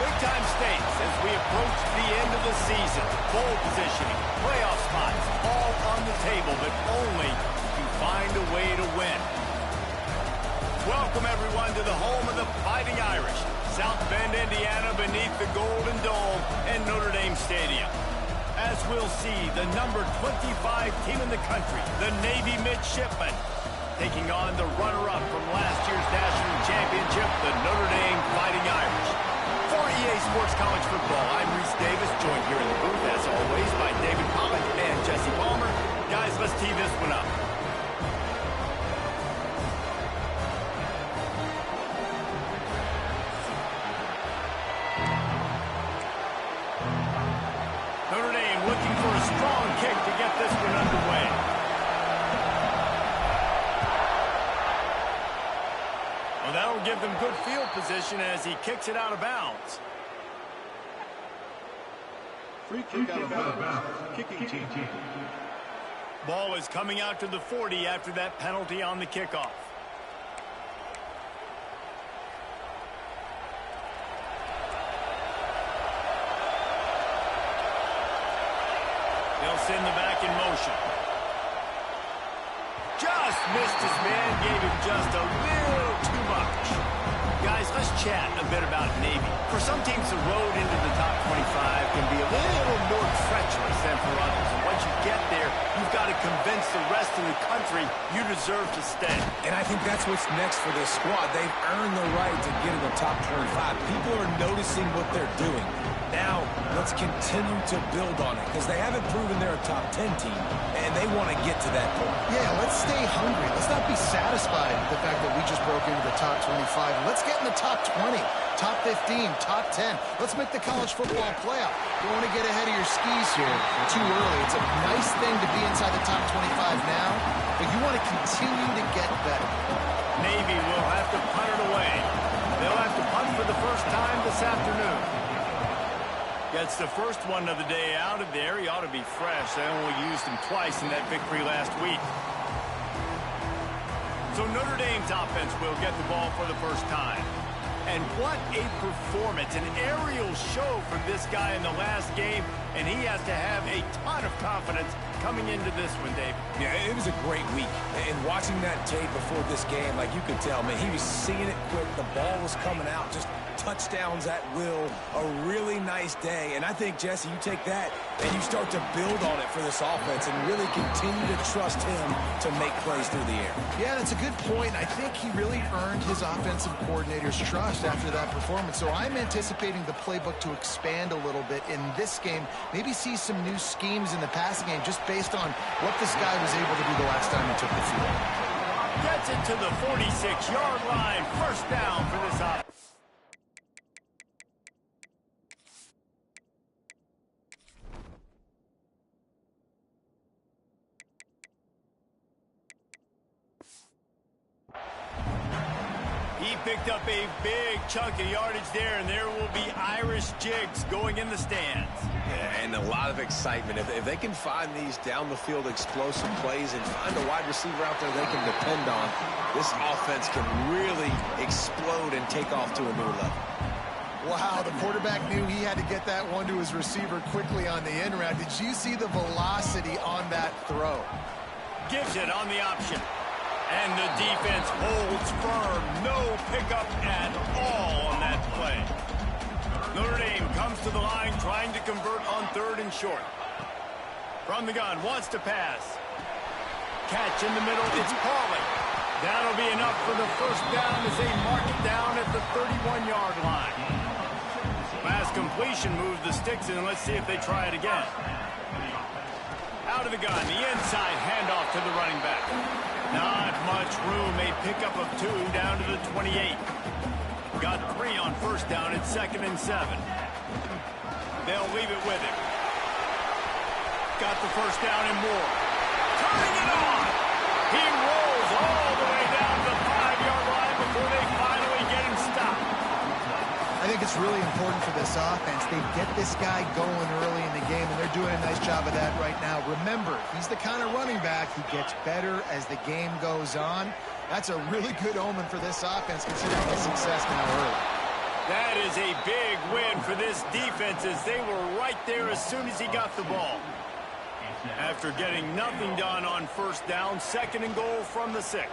Big-time stakes as we approach the end of the season. Bowl positioning, playoff spots, all on the table, but only to find a way to win. Welcome, everyone, to the home of the Fighting Irish. South Bend, Indiana, beneath the Golden Dome and Notre Dame Stadium. As we'll see, the number 25 team in the country, the Navy Midshipmen, taking on the runner-up from last year's national championship, the Notre Dame Fighting Irish. For EA Sports College Football, I'm Reese Davis, joined here in the booth, as always, by David Pollock and Jesse Palmer. Guys, let's tee this one up. Notre Dame looking for a strong kick to get this one underway. Well, that'll give them good field position as he kicks it out of bounds. Free kick out of bounds. Kicking team. Ball is coming out to the 40 after that penalty on the kickoff. They'll send the back in motion. Just missed his man, gave him just a little too much. Guys, let's chat a bit about Navy. For some teams, the road into the top 25 can be a little more treacherous than for others. And once you get there, you've got to convince the rest of the country you deserve to stay. And I think that's what's next for this squad. They've earned the right to get in the top 25. People are noticing what they're doing. Now, let's continue to build on it, because they haven't proven they're a top 10 team, and they want to get to that point. Yeah, let's stay hungry. Let's not be satisfied with the fact that we just broke into the top 25. Let's get in the top 20, top 15, top 10. Let's make the college football playoff. Don't want to get ahead of your skis here too early. It's a nice thing to be inside the top 25 now, but you want to continue to get better. Navy will have to punt it away. They'll have to punt for the first time this afternoon. Gets the first one of the day out of there. He ought to be fresh. They only used him twice in that victory last week. So Notre Dame's offense will get the ball for the first time. And what a performance, an aerial show from this guy in the last game, and he has to have a ton of confidence coming into this one, Dave. Yeah, it was a great week. And watching that tape before this game, like you could tell, man, he was seeing it quick. The ball was coming out, just touchdowns at will. A really nice day. And I think, Jesse, you take that and you start to build on it for this offense and really continue to trust him to make plays through the air. Yeah, that's a good point. I think he really earned his offensive coordinator's trust after that performance. So I'm anticipating the playbook to expand a little bit in this game. Maybe see some new schemes in the passing game just based on what this guy was able to do the last time he took the field. Gets it to the 46-yard line. First down for this offense. He picked up a big chunk of yardage there, and there will be Irish jigs going in the stands. Yeah, and a lot of excitement. If they can find these down-the-field explosive plays and find a wide receiver out there they can depend on, this offense can really explode and take off to a new level. Wow, the quarterback knew he had to get that one to his receiver quickly on the in route. Did you see the velocity on that throw? Gives it on the option. And the defense holds firm. No pickup at all on that play. Notre Dame comes to the line trying to convert on 3rd and short. From the gun, wants to pass. Catch in the middle, it's Pauly. That'll be enough for the first down as they mark it down at the 31-yard line. Pass completion moves the sticks in, and let's see if they try it again. Out of the gun, the inside handoff to the running back. Not much room, a pickup of 2 down to the 28. Got 3 on first down at 2nd and 7. They'll leave it with him. Got the first down and more. Turning it on! He rolls all the way down to the 5-yard line before they finally get him stopped. I think it's really important for this offense. They get this guy going early in the game, and they're doing a nice job of that right now. Remember, he's the kind of running back who gets better as the game goes on. That's a really good omen for this offense, considering the success now early. That is a big win for this defense as they were right there as soon as he got the ball. After getting nothing done on first down, 2nd and goal from the 6.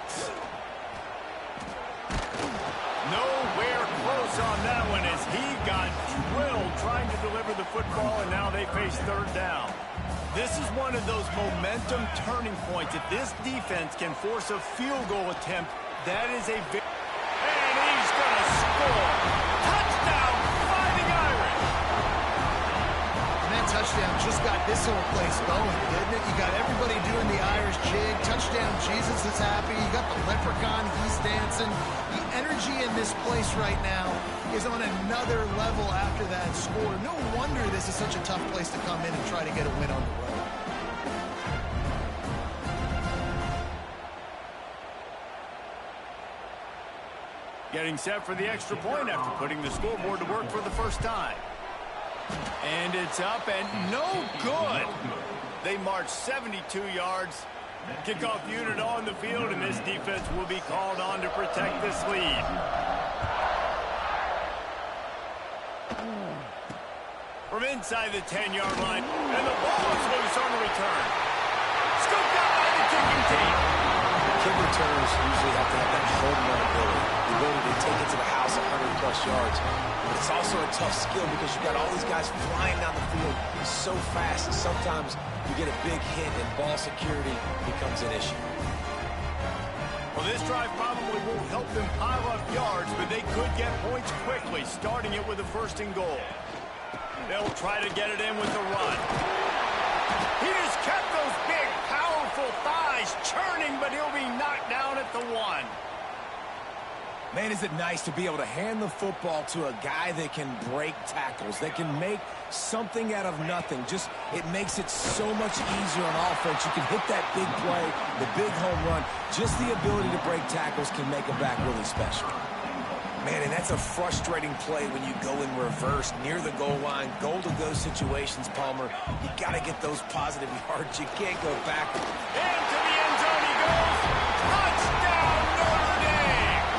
Nowhere close on that one as he got drilled trying to deliver the football, and now they face 3rd down. This is one of those momentum turning points. If this defense can force a field goal attempt, that is a big... And he's going to score. Touchdown, Fighting Irish. And that touchdown just got this whole place going, didn't it? You got everybody doing the Irish jig. Touchdown, Jesus is happy. You got the leprechaun, he's dancing. The energy in this place right now is on another level after that score. No wonder this is such a tough place to come in and try to get a win on the road. Getting set for the extra point after putting the scoreboard to work for the first time. And it's up and no good. They march 72 yards. Kickoff unit on the field, and this defense will be called on to protect this lead. From inside the 10-yard line, and the ball is loose on the return. Scooped out by the kicking team. Kick returners usually have to have that home run ability, the ability to take it to the house 100-plus yards. But it's also a tough skill because you've got all these guys flying down the field so fast, and sometimes you get a big hit and ball security becomes an issue. Well, this drive probably won't help them pile up yards, but they could get points quickly, starting it with a 1st and goal. They'll try to get it in with the run. He just kept those big, powerful thighs churning, but he'll be knocked down at the 1. Man, is it nice to be able to hand the football to a guy that can break tackles, that can make something out of nothing. Just, it makes it so much easier on offense. You can hit that big play, the big home run. Just the ability to break tackles can make a back really special. Man, and that's a frustrating play when you go in reverse near the goal line, goal-to-go situations, Palmer. You got to get those positive yards. You can't go backwards. Into the end zone he goes. Touchdown, Notre Dame!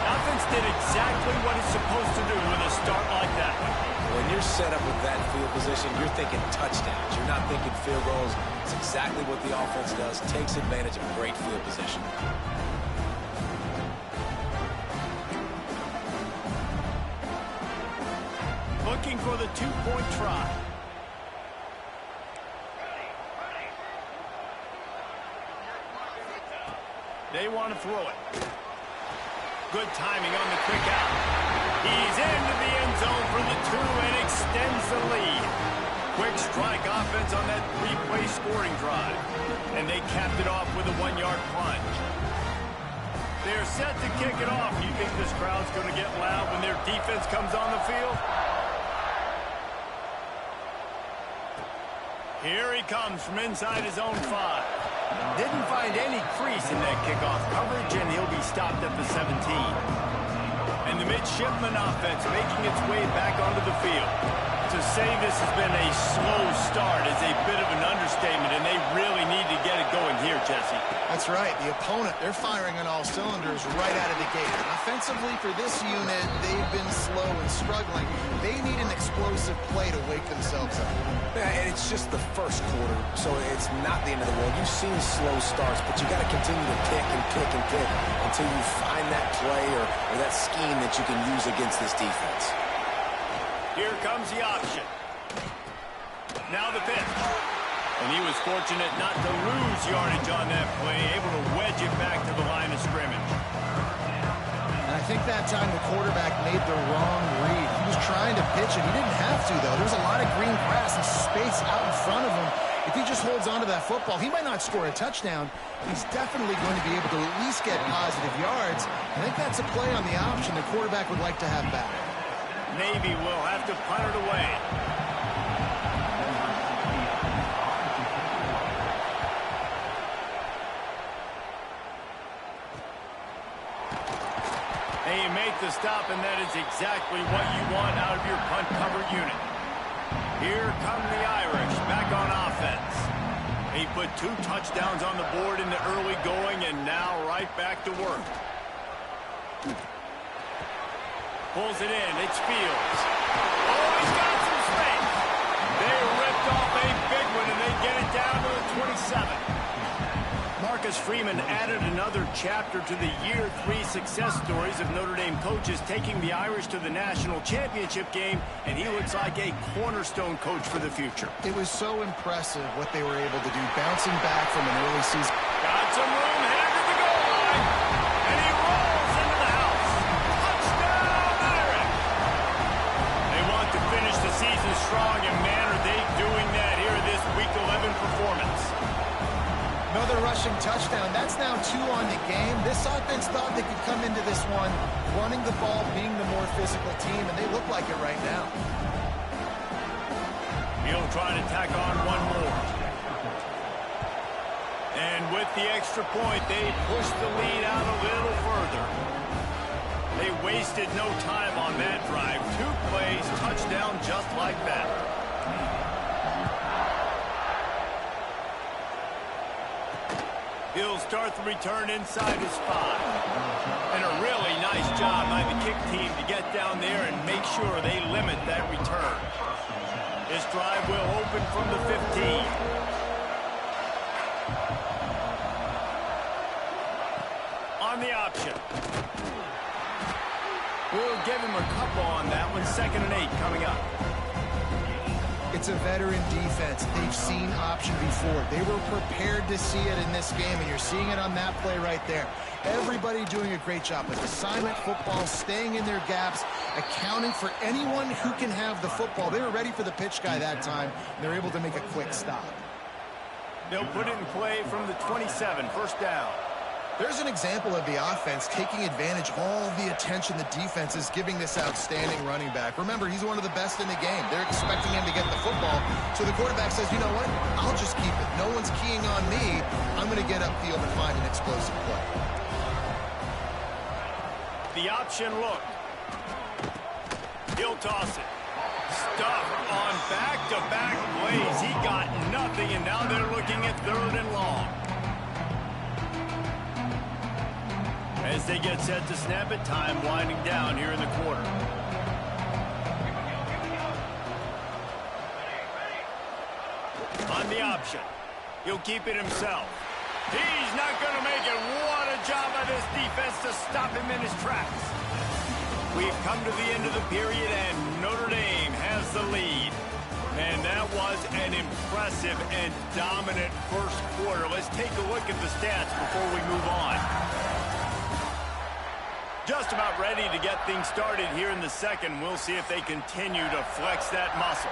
Offense did exactly what it's supposed to do with a start like that. When you're set up with that field position, you're thinking touchdowns. You're not thinking field goals. It's exactly what the offense does. Takes advantage of great field position. Looking for the 2-point try. They want to throw it. Good timing on the quick out. He's into the end zone for the 2 and extends the lead. Quick strike offense on that 3-play scoring drive. And they capped it off with a 1-yard plunge. They're set to kick it off. You think this crowd's going to get loud when their defense comes on the field? Here he comes from inside his own 5. Didn't find any crease in that kickoff coverage, and he'll be stopped at the 17. And the midshipman offense making its way back onto the field. To say this has been a slow start is a bit of an understatement, and they really need to get it going here, Jesse. That's right. The opponent, they're firing on all cylinders right out of the gate. Offensively, for this unit, they've been slow and struggling. They need an explosive play to wake themselves up. Yeah, and it's just the first quarter, so it's not the end of the world. You've seen slow starts, but you got to continue to pick and pick and pick until you find that play or that scheme that you can use against this defense. Here comes the option. Now the pitch. And he was fortunate not to lose yardage on that play, able to wedge it back to the line of scrimmage. And I think that time the quarterback made the wrong read. He was trying to pitch it. He didn't have to, though. There's a lot of green grass and space out in front of him. If he just holds on to that football, he might not score a touchdown. He's definitely going to be able to at least get positive yards. I think that's a play on the option the quarterback would like to have back. Navy will have to punt it away. And you make the stop, and that is exactly what you want out of your punt cover unit. Here come the Irish back on offense. He put 2 touchdowns on the board in the early going, and now right back to work. Pulls it in. It's Fields. Oh, he's got some space. They ripped off a big one, and they get it down to the 27. Marcus Freeman added another chapter to the Year 3 success stories of Notre Dame coaches, taking the Irish to the national championship game, and he looks like a cornerstone coach for the future. It was so impressive what they were able to do, bouncing back from an early season. Got some room, headed to the goal line, and he rolls into the house. Touchdown, Irish! They want to finish the season strong, and man, are they doing that here in this Week 11 performance. Another rushing touchdown. That's now 2 on the game. This offense thought they could come into this one running the ball, being the more physical team, and they look like it right now. He'll try to tack on one more. And with the extra point, they push the lead out a little further. They wasted no time on that drive. 2 plays, touchdown just like that. He'll start the return inside his 5. And a really nice job by the kick team to get down there and make sure they limit that return. This drive will open from the 15. On the option. We'll give him a couple on that one. 2nd and 8 coming up. It's a veteran defense. They've seen option before. They were prepared to see it in this game, and you're seeing it on that play right there. Everybody doing a great job with assignment football, staying in their gaps, accounting for anyone who can have the football. They were ready for the pitch guy that time, and they're able to make a quick stop. They'll put it in play from the 27, 1st down. There's an example of the offense taking advantage of all the attention the defense is giving this outstanding running back. Remember, he's one of the best in the game. They're expecting him to get the football. So the quarterback says, you know what? I'll just keep it. No one's keying on me. I'm going to get upfield and find an explosive play. The option look. He'll toss it. Stuff on back-to-back plays. He got nothing, and now they're looking at 3rd and long. As they get set to snap it, time winding down here in the quarter. On the option. He'll keep it himself. He's not going to make it. What a job by this defense to stop him in his tracks. We've come to the end of the period, and Notre Dame has the lead. And that was an impressive and dominant first quarter. Let's take a look at the stats before we move on. Just about ready to get things started here in the second. We'll see if they continue to flex that muscle.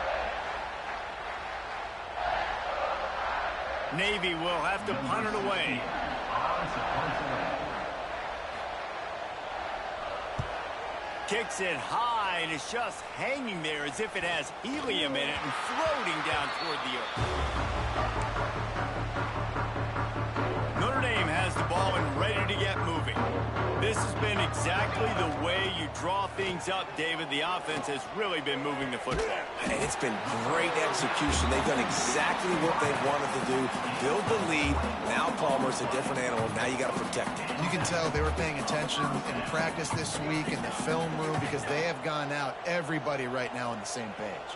Navy will have to punt it away. Kicks it high, and it's just hanging there as if it has helium in it and floating down toward the earth. Notre Dame has the ball and ready to get moving. This has been exactly the way you draw things up, David. The offense has really been moving the football. And it's been great execution. They've done exactly what they wanted to do. Build the lead. Now Palmer's a different animal. Now you got to protect him. You can tell they were paying attention in practice this week in the film room because they have gone out, everybody right now on the same page.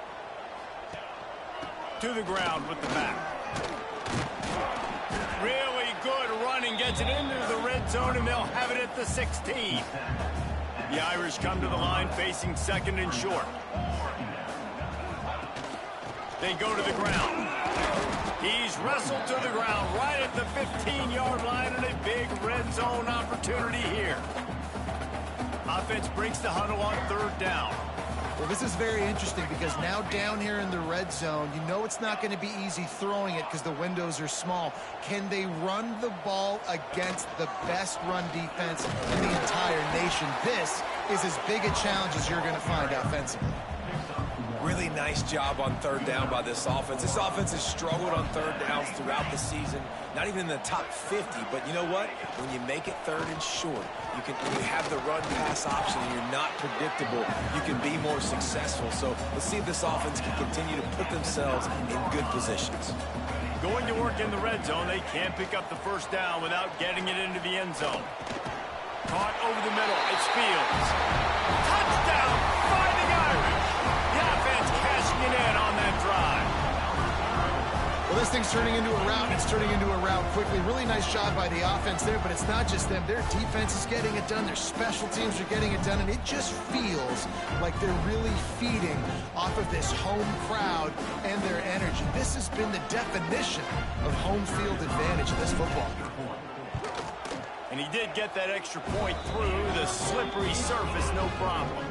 To the ground with the back. Really good running, gets it into the red zone, and they'll have it at the 16. The Irish come to the line facing 2nd and short. They go to the ground. He's wrestled to the ground right at the 15-yard line, and a big red zone opportunity here. Offense breaks the huddle on 3rd down. Well, this is very interesting because now down here in the red zone, you know it's not going to be easy throwing it because the windows are small. Can they run the ball against the best run defense in the entire nation? This is as big a challenge as you're going to find offensively. Really nice job on 3rd down by this offense. This offense has struggled on 3rd downs throughout the season. Not even in the top 50, but you know what? When you make it 3rd and short, you have the run-pass option, and you're not predictable. You can be more successful. So let's see if this offense can continue to put themselves in good positions. Going to work in the red zone, they can't pick up the 1st down without getting it into the end zone. Caught over the middle. It's Fields. Touchdown! thing's turning into a rout, and it's turning into a rout quickly. Really nice job by the offense there, but it's not just them. Their defense is getting it done. Their special teams are getting it done, and it just feels like they're really feeding off of this home crowd and their energy. This has been the definition of home field advantage in this football game. And he did get that extra point through the slippery surface, no problem.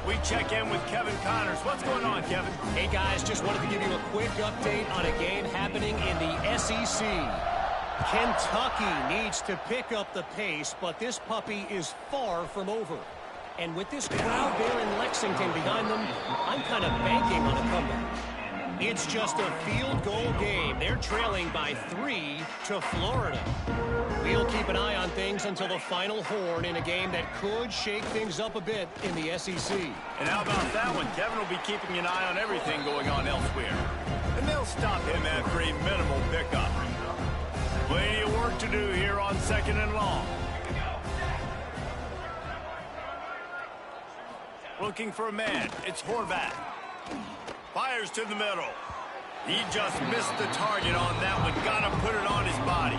We check in with Kevin Connors. What's going on, Kevin? Hey, guys, just wanted to give you a quick update on a game happening in the SEC. Kentucky needs to pick up the pace, but this puppy is far from over. And with this crowd there in Lexington behind them, I'm kind of banking on a comeback. It's just a field goal game. They're trailing by 3 to Florida. We'll keep an eye on things until the final horn in a game that could shake things up a bit in the SEC. And how about that one? Kevin will be keeping an eye on everything going on elsewhere. And they'll stop him after a minimal pickup. Plenty of work to do here on 2nd and long. Looking for a man. It's Horvath. Fires to the middle. He just missed the target on that one. Got to put it on his body.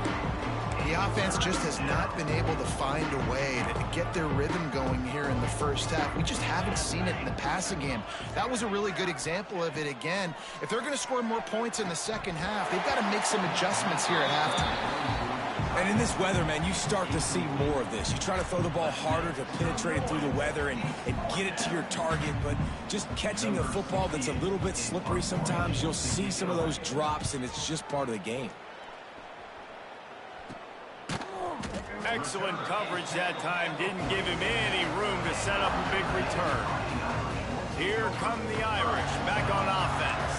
The offense just has not been able to find a way to get their rhythm going here in the first half. We just haven't seen it in the passing game. That was a really good example of it again. If they're going to score more points in the second half, they've got to make some adjustments here at halftime. And in this weather, man, you start to see more of this. You try to throw the ball harder to penetrate it through the weather and get it to your target, but just catching a football that's a little bit slippery sometimes, you'll see some of those drops, and it's just part of the game. Excellent coverage that time. Didn't give him any room to set up a big return. Here come the Irish back on offense.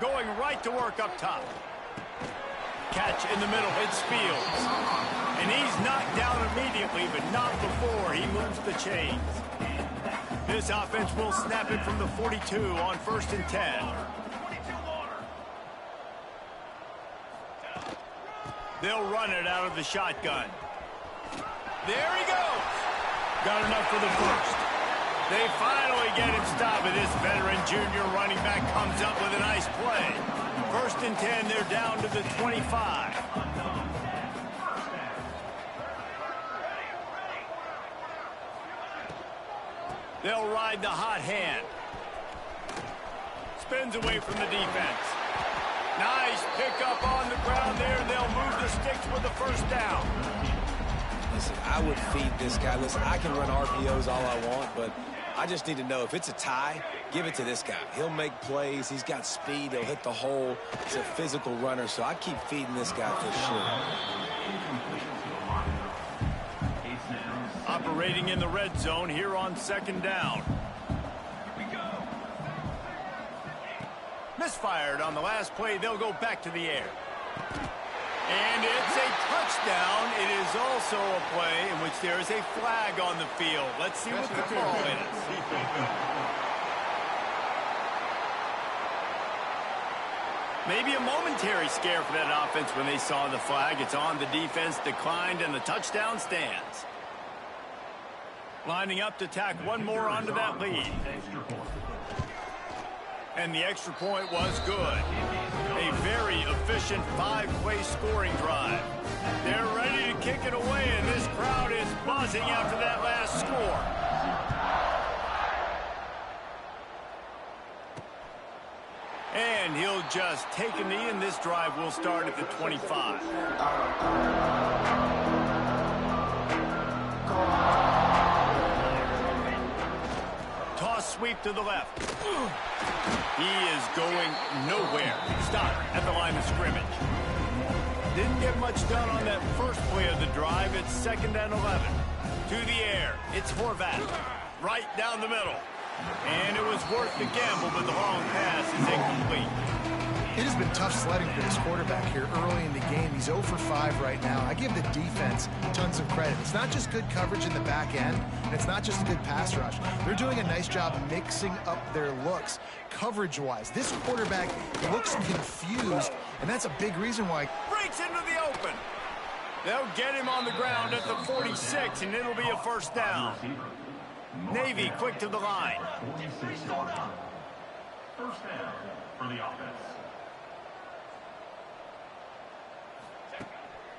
Going right to work up top. Catch in the middle. It's Fields. And he's knocked down immediately, but not before he moves the chains. This offense will snap it from the 42 on 1st and 10. They'll run it out of the shotgun. There he goes. Got enough for the first. They finally get him stopped, and this veteran junior running back comes up with a nice play. 1st and 10, they're down to the 25. They'll ride the hot hand. Spins away from the defense. Nice pickup on the ground there. They'll move the sticks with the first down. Listen, I would feed this guy. Listen, I can run RPOs all I want, but I just need to know if it's a tie, give it to this guy. He'll make plays. He's got speed. He'll hit the hole. He's a physical runner, so I keep feeding this guy for sure. Operating in the red zone here on 2nd down. Misfired on the last play. They'll go back to the air. And it's a touchdown. It is also a play in which there is a flag on the field. Let's see what the call is. Maybe a momentary scare for that offense when they saw the flag. It's on. The defense declined, and the touchdown stands. Lining up to tack one more onto that lead. And the extra point was good. A very efficient 5-play scoring drive. They're ready to kick it away, and this crowd is buzzing after that last score. And he'll just take a knee, and this drive will start at the 25. Toss sweep to the left. He is going nowhere. Stop at the line of scrimmage. Didn't get much done on that first play of the drive. It's 2nd and 11. To the air. It's Horvath. Right down the middle. And it was worth the gamble, but the long pass is incomplete. It has been tough sledding for this quarterback here early in the game. He's 0 for 5 right now. I give the defense tons of credit. It's not just good coverage in the back end, and it's not just a good pass rush. They're doing a nice job mixing up their looks coverage-wise. This quarterback looks confused, and that's a big reason why. Breaks into the open. They'll get him on the ground at the 46, and it'll be a first down. Navy quick to the line. First down for the offense.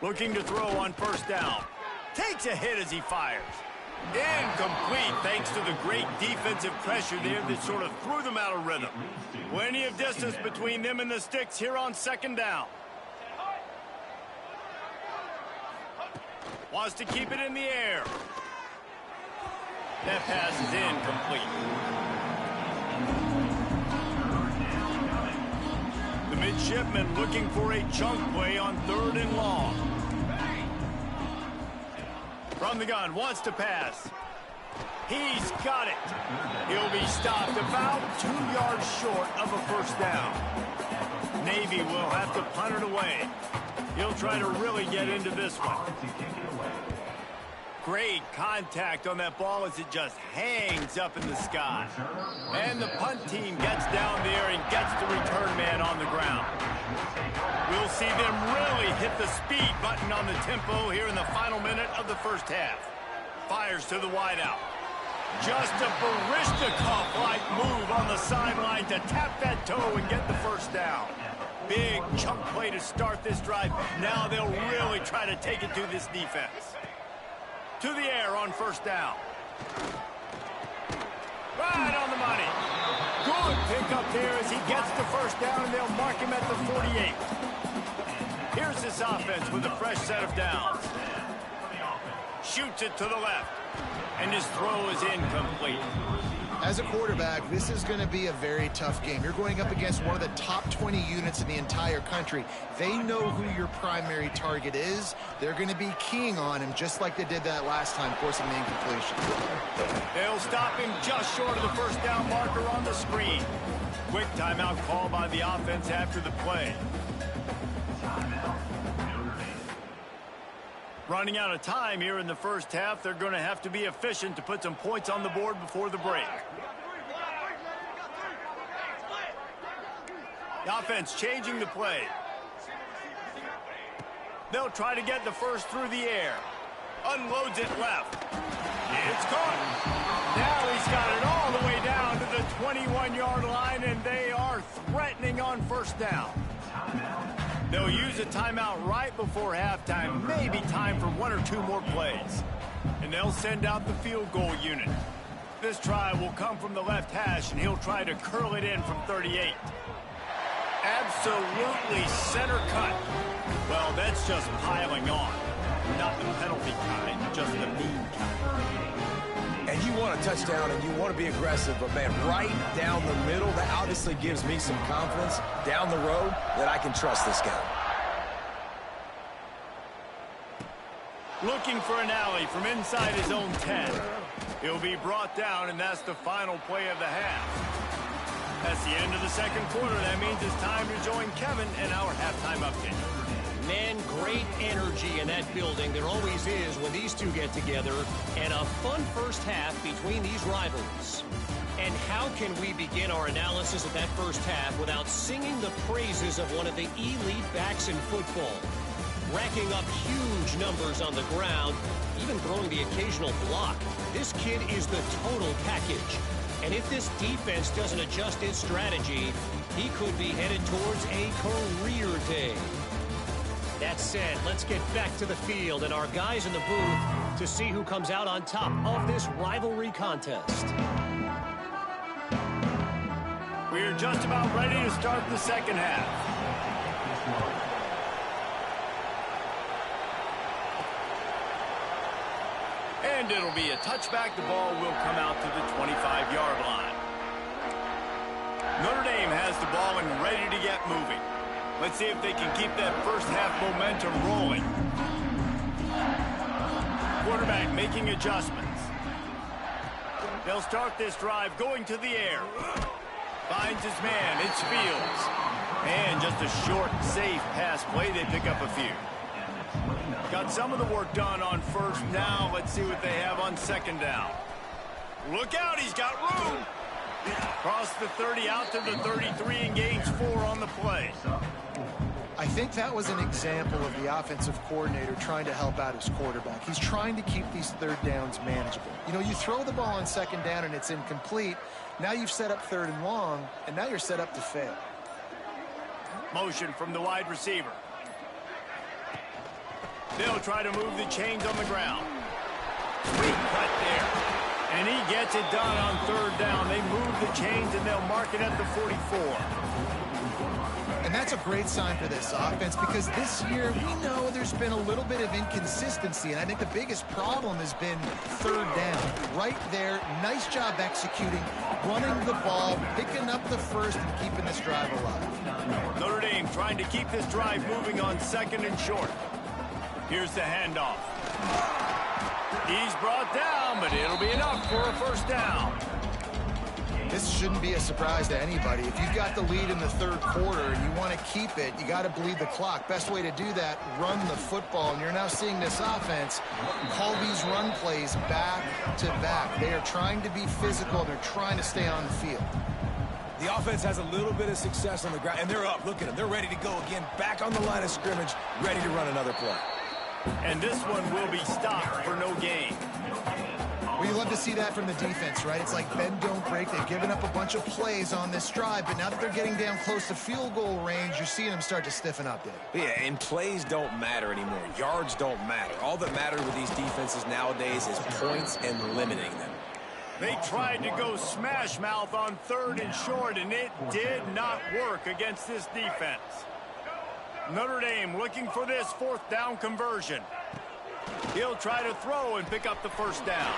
Looking to throw on first down. Takes a hit as he fires. Incomplete thanks to the great defensive pressure there that sort of threw them out of rhythm. Plenty of distance between them and the sticks here on second down. Wants to keep it in the air. That pass is incomplete. The midshipman looking for a chunk play on 3rd and long. From the gun, wants to pass. He's got it. He'll be stopped about 2 yards short of a first down. Navy will have to punt it away. He'll try to really get into this one. Great contact on that ball as it just hangs up in the sky. And the punt team gets down there and gets the return man on the ground. We'll see them really hit the speed button on the tempo here in the final minute of the first half. Fires to the wideout. Just a Barishnikov-like move on the sideline to tap that toe and get the first down. Big chunk play to start this drive. Now they'll really try to take it to this defense. To the air on first down. Right on the money. Good pickup there as he gets the first down, and they'll mark him at the 48. Here's this offense with a fresh set of downs. Shoots it to the left, and his throw is incomplete. As a quarterback, this is going to be a very tough game. You're going up against one of the top 20 units in the entire country. They know who your primary target is. They're going to be keying on him just like they did that last time, forcing the incompletion. They'll stop him just short of the first down marker on the screen. Quick timeout call by the offense after the play. Running out of time here in the first half, they're going to have to be efficient to put some points on the board before the break. The offense changing the play. They'll try to get the first through the air. Unloads it left. It's caught. Now he's got it all the way down to the 21-yard line, and they are threatening on first down. They'll use a timeout right before halftime, maybe time for 1 or 2 more plays. And they'll send out the field goal unit. This try will come from the left hash, and he'll try to curl it in from 38. Absolutely center cut. Well, that's just piling on. Not the penalty kind, just the mean kind. And you want a touchdown and you want to be aggressive, but man, right down the middle, that obviously gives me some confidence down the road that I can trust this guy. Looking for an alley from inside his own 10. He'll be brought down, and that's the final play of the half. That's the end of the second quarter. That means it's time to join Kevin in our halftime update. Man, great energy in that building. There always is when these two get together. And a fun first half between these rivals. And how can we begin our analysis of that first half without singing the praises of one of the elite backs in football? Racking up huge numbers on the ground, even throwing the occasional block. This kid is the total package. And if this defense doesn't adjust its strategy, he could be headed towards a career day. That said, let's get back to the field and our guys in the booth to see who comes out on top of this rivalry contest. We're just about ready to start the second half. And it'll be a touchback. The ball will come out to the 25-yard line. Notre Dame has the ball and ready to get moving. Let's see if they can keep that first half momentum rolling. Quarterback making adjustments. They'll start this drive going to the air. Finds his man. It's Fields. And just a short, safe pass play. They pick up a few. Got some of the work done on first. Now let's see what they have on second down. Look out, he's got room. Across the 30 out to the 33 and gains 4 on the play. I think that was an example of the offensive coordinator trying to help out his quarterback. He's trying to keep these third downs manageable. You know, you throw the ball on second down and it's incomplete. Now you've set up third and long, and now you're set up to fail. Motion from the wide receiver. They'll try to move the chains on the ground. Sweet cut there. And he gets it done on third down. They move the chains and they'll mark it at the 44. And that's a great sign for this offense because this year we know there's been a little bit of inconsistency, and I think the biggest problem has been third down. Right there, nice job executing, running the ball, picking up the first, and keeping this drive alive. Notre Dame trying to keep this drive moving on second and short. Here's the handoff. He's brought down, but it'll be enough for a first down. This shouldn't be a surprise to anybody. If you've got the lead in the third quarter and you want to keep it, you got to bleed the clock. Best way to do that, run the football. And you're now seeing this offense call these run plays back to back. They are trying to be physical, and they're trying to stay on the field. The offense has a little bit of success on the ground, and they're up. Look at them. They're ready to go again, back on the line of scrimmage, ready to run another play. And this one will be stopped for no gain. Well, you love to see that from the defense, right? It's like bend, don't break. They've given up a bunch of plays on this drive, but now that they're getting down close to field goal range, you're seeing them start to stiffen up, Dave. Yeah, and plays don't matter anymore. Yards don't matter. All that matters with these defenses nowadays is points and limiting them. They tried to go smash mouth on third and short, and it did not work against this defense. Notre Dame looking for this fourth down conversion. He'll try to throw and pick up the first down.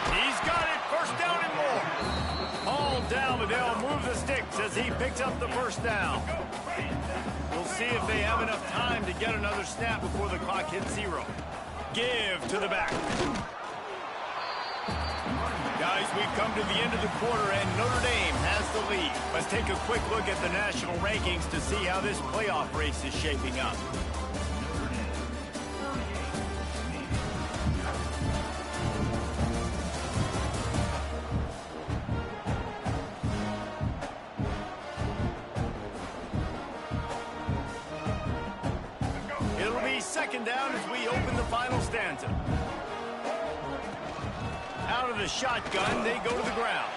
He's got it, first down and more. All down, but they'll move the sticks as he picks up the first down. We'll see if they have enough time to get another snap before the clock hits 0. Give to the back. Guys, we've come to the end of the quarter, and Notre Dame has the lead. Let's take a quick look at the national rankings to see how this playoff race is shaping up. It'll be second down as we open the final stanza. Out of the shotgun, they go to the ground.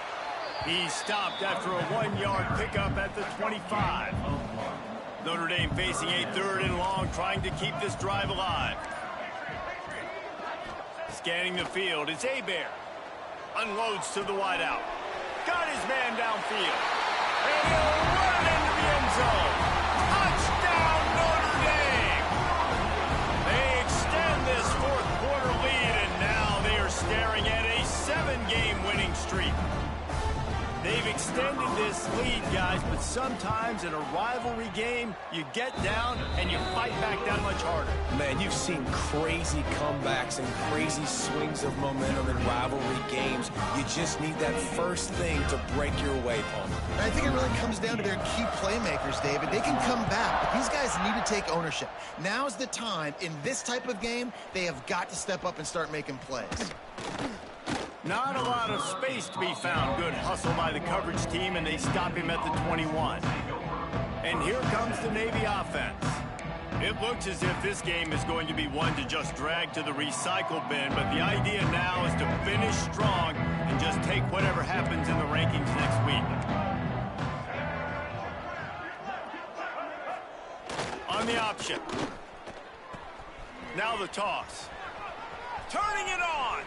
He's stopped after a 1-yard pickup at the 25. Notre Dame facing a third and long, trying to keep this drive alive. Scanning the field, it's Hebert. Unloads to the wideout. Got his man downfield. And he'll run into the end zone. Touchdown, Notre Dame! They extend this fourth quarter lead, and now they are staring at a 7-game winning streak. They've extended this lead, guys, but sometimes in a rivalry game, you get down and you fight back that much harder. Man, you've seen crazy comebacks and crazy swings of momentum in rivalry games. You just need that first thing to break your way, Palmer. And I think it really comes down to their key playmakers, David. They can come back, but these guys need to take ownership. Now's the time. In this type of game, they have got to step up and start making plays. Not a lot of space to be found. Good hustle by the coverage team, and they stop him at the 21. And here comes the Navy offense. It looks as if this game is going to be one to just drag to the recycle bin, but the idea now is to finish strong and just take whatever happens in the rankings next week. On the option. Now the toss. Turning it on.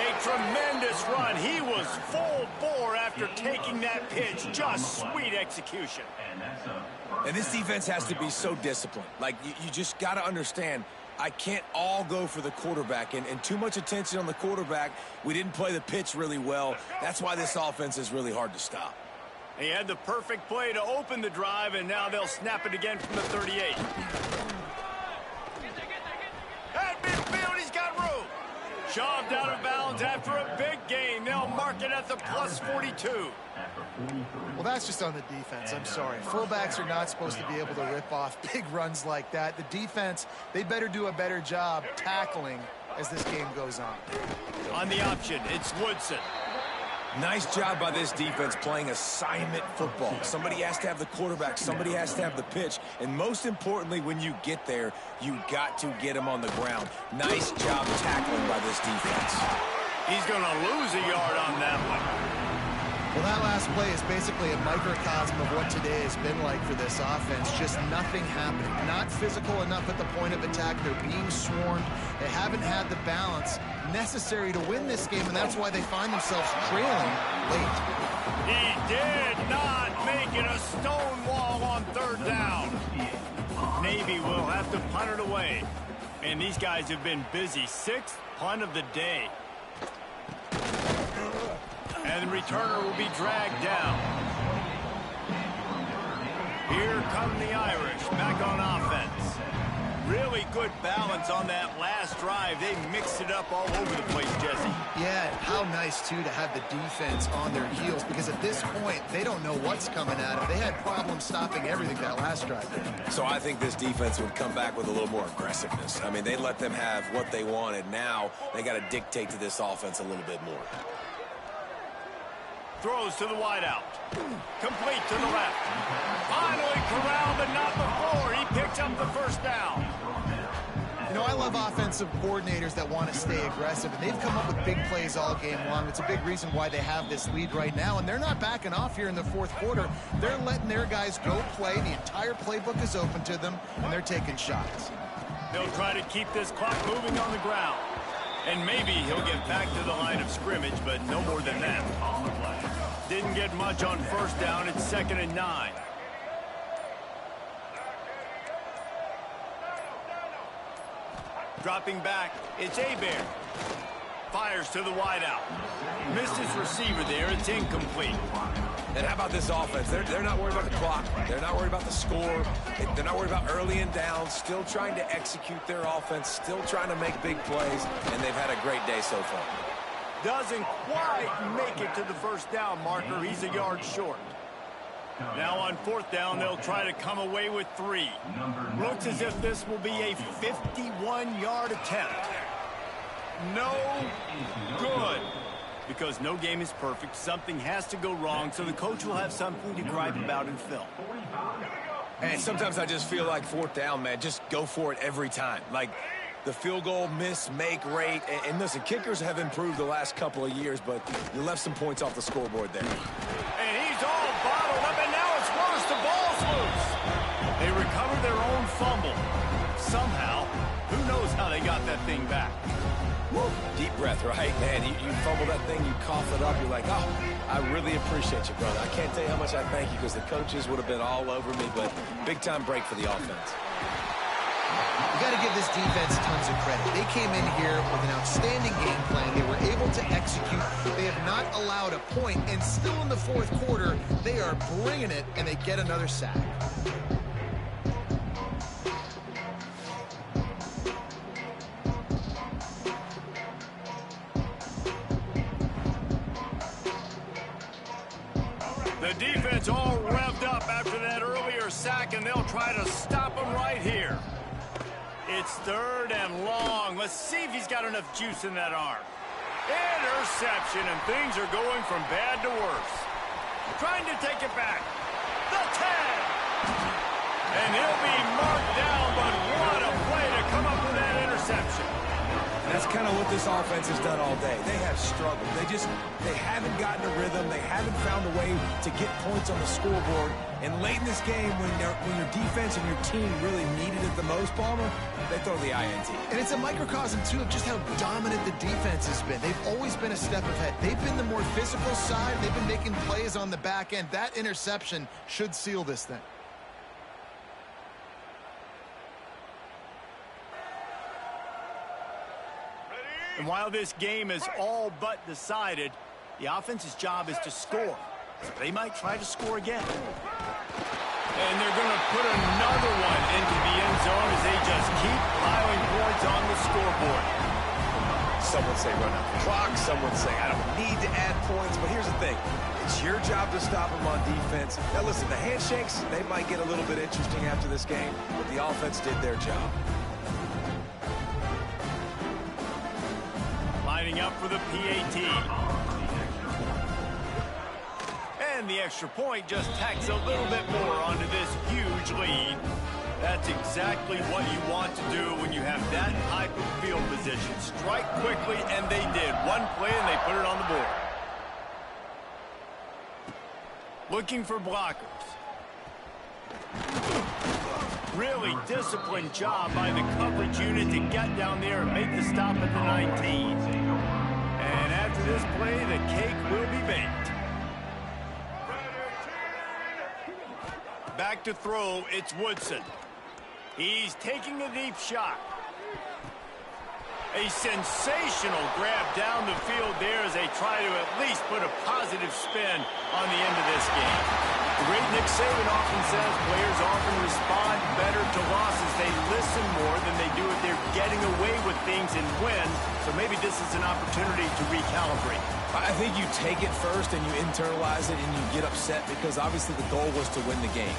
A tremendous run. He was full bore after taking that pitch. Just sweet execution. And this defense has to be so disciplined. Like, you just got to understand, I can't all go for the quarterback. And too much attention on the quarterback. We didn't play the pitch really well. That's why this offense is really hard to stop. He had the perfect play to open the drive, and now they'll snap it again from the 38. At midfield, he's got room. Shoved out of bounds after a big gain. They'll mark it at the plus 42. Well, that's just on the defense. I'm sorry. Fullbacks are not supposed to be able to rip off big runs like that. The defense, they better do a better job tackling as this game goes on. On the option, it's Woodson. Nice job by this defense playing assignment football. Somebody has to have the quarterback. Somebody has to have the pitch. And most importantly, when you get there, you got to get him on the ground. Nice job tackling by this defense. He's going to lose a yard on that one. Well, that last play is basically a microcosm of what today has been like for this offense. Just nothing happening. Not physical enough at the point of attack. They're being swarmed. They haven't had the balance necessary to win this game, and that's why they find themselves trailing late. He did not make it a stone wall on third down. Navy will have to punt it away. And these guys have been busy. 6th punt of the day. And the returner will be dragged down. Here come the Irish back on offense. Really good balance on that last drive. They mixed it up all over the place, Jesse. Yeah, how nice, too, to have the defense on their heels, because at this point, they don't know what's coming at them. They had problems stopping everything that last drive. So I think this defense would come back with a little more aggressiveness. I mean, they let them have what they wanted. Now they got to dictate to this offense a little bit more. Throws to the wideout. Complete to the left. Finally corralled, but not before. He picks up the first down. You know, I love offensive coordinators that want to stay aggressive, and they've come up with big plays all game long. It's a big reason why they have this lead right now, and they're not backing off here in the fourth quarter. They're letting their guys go play. The entire playbook is open to them, and they're taking shots. They'll try to keep this clock moving on the ground. And maybe he'll get back to the line of scrimmage, but no more than that. Didn't get much on first down. It's 2nd and 9. Dropping back, it's Hebert. Fires to the wideout. Missed his receiver there. It's incomplete. And how about this offense? They're not worried about the clock. They're not worried about the score. They're not worried about early and down. Still trying to execute their offense. Still trying to make big plays. And they've had a great day so far. Doesn't quite make it to the first down marker. He's a yard short. Now on 4th down, they'll try to come away with 3. Looks as if this will be a 51-yard attempt. No good. Because no game is perfect. Something has to go wrong, so the coach will have something to gripe about in film. And sometimes I just feel like 4th down, man, just go for it every time. Like the field goal miss-make rate. And listen, kickers have improved the last couple of years, but you left some points off the scoreboard there. And he's all bottled up, and now it's worse. The ball's loose. They recover their own fumble. Somehow, who knows how they got that thing back. Woo. Deep breath, right? Man, you fumble that thing, you cough it up, you're like, oh, I really appreciate you, brother. I can't tell you how much I thank you, because the coaches would have been all over me, but big-time break for the offense. You got to give this defense tons of credit. They came in here with an outstanding game plan. They were able to execute. They have not allowed a point, and still in the fourth quarter, they are bringing it, and they get another sack. The defense all revved up after that earlier sack, and they'll try to stop him right here. It's 3rd and long. Let's see if he's got enough juice in that arm. Interception, and things are going from bad to worse. Trying to take it back. The 10. And he'll be marked down, but what a play to come up with that interception. That's kind of what this offense has done all day. They have struggled. They haven't gotten a rhythm. They haven't found a way to get points on the scoreboard. And late in this game, when your defense and your team really needed it the most, Palmer, they throw the INT. And it's a microcosm, too, of just how dominant the defense has been. They've always been a step ahead. They've been the more physical side. They've been making plays on the back end. That interception should seal this thing. And while this game is all but decided, the offense's job is to score. So they might try to score again. And they're going to put another one into the end zone as they just keep piling points on the scoreboard. Some would say run out the clock. Some would say I don't need to add points. But here's the thing. It's your job to stop them on defense. Now, listen, the handshakes, they might get a little bit interesting after this game, but the offense did their job. Lining up for the PAT. the extra point just tacks a little bit more onto this huge lead. That's exactly what you want to do when you have that type of field position. Strike quickly, and they did. One play, and they put it on the board. Looking for blockers. Really disciplined job by the coverage unit to get down there and make the stop at the 19. And after this play, the cake will be baked. Back to throw, it's Woodson. He's taking a deep shot. A sensational grab down the field there as they try to at least put a positive spin on the end of this game. The great Nick Saban often says players often respond better to losses. They listen more than they do if they're getting away with things and win. So maybe this is an opportunity to recalibrate. I think you take it first and you internalize it and you get upset because obviously the goal was to win the game.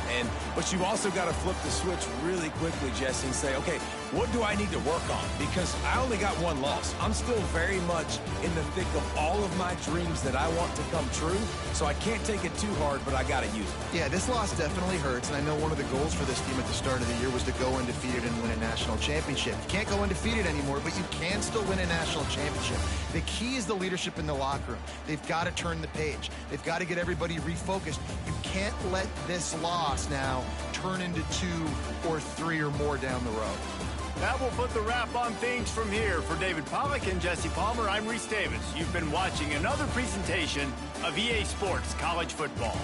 But you've also got to flip the switch really quickly, Jesse, and say, okay, what do I need to work on? Because I only got one loss. I'm still very much in the thick of all of my dreams that I want to come true. So I can't take it too hard, but I got to use it. Yeah, this loss definitely hurts, and I know one of the goals for this team at the start of the year was to go undefeated and win a national championship. You can't go undefeated anymore, but you can still win a national championship. The key is the leadership in the locker room. They've got to turn the page. They've got to get everybody refocused. You can't let this loss now turn into 2 or 3 or more down the road. That will put the wrap on things from here. For David Pollack and Jesse Palmer, I'm Reese Davis. You've been watching another presentation of EA Sports College Football.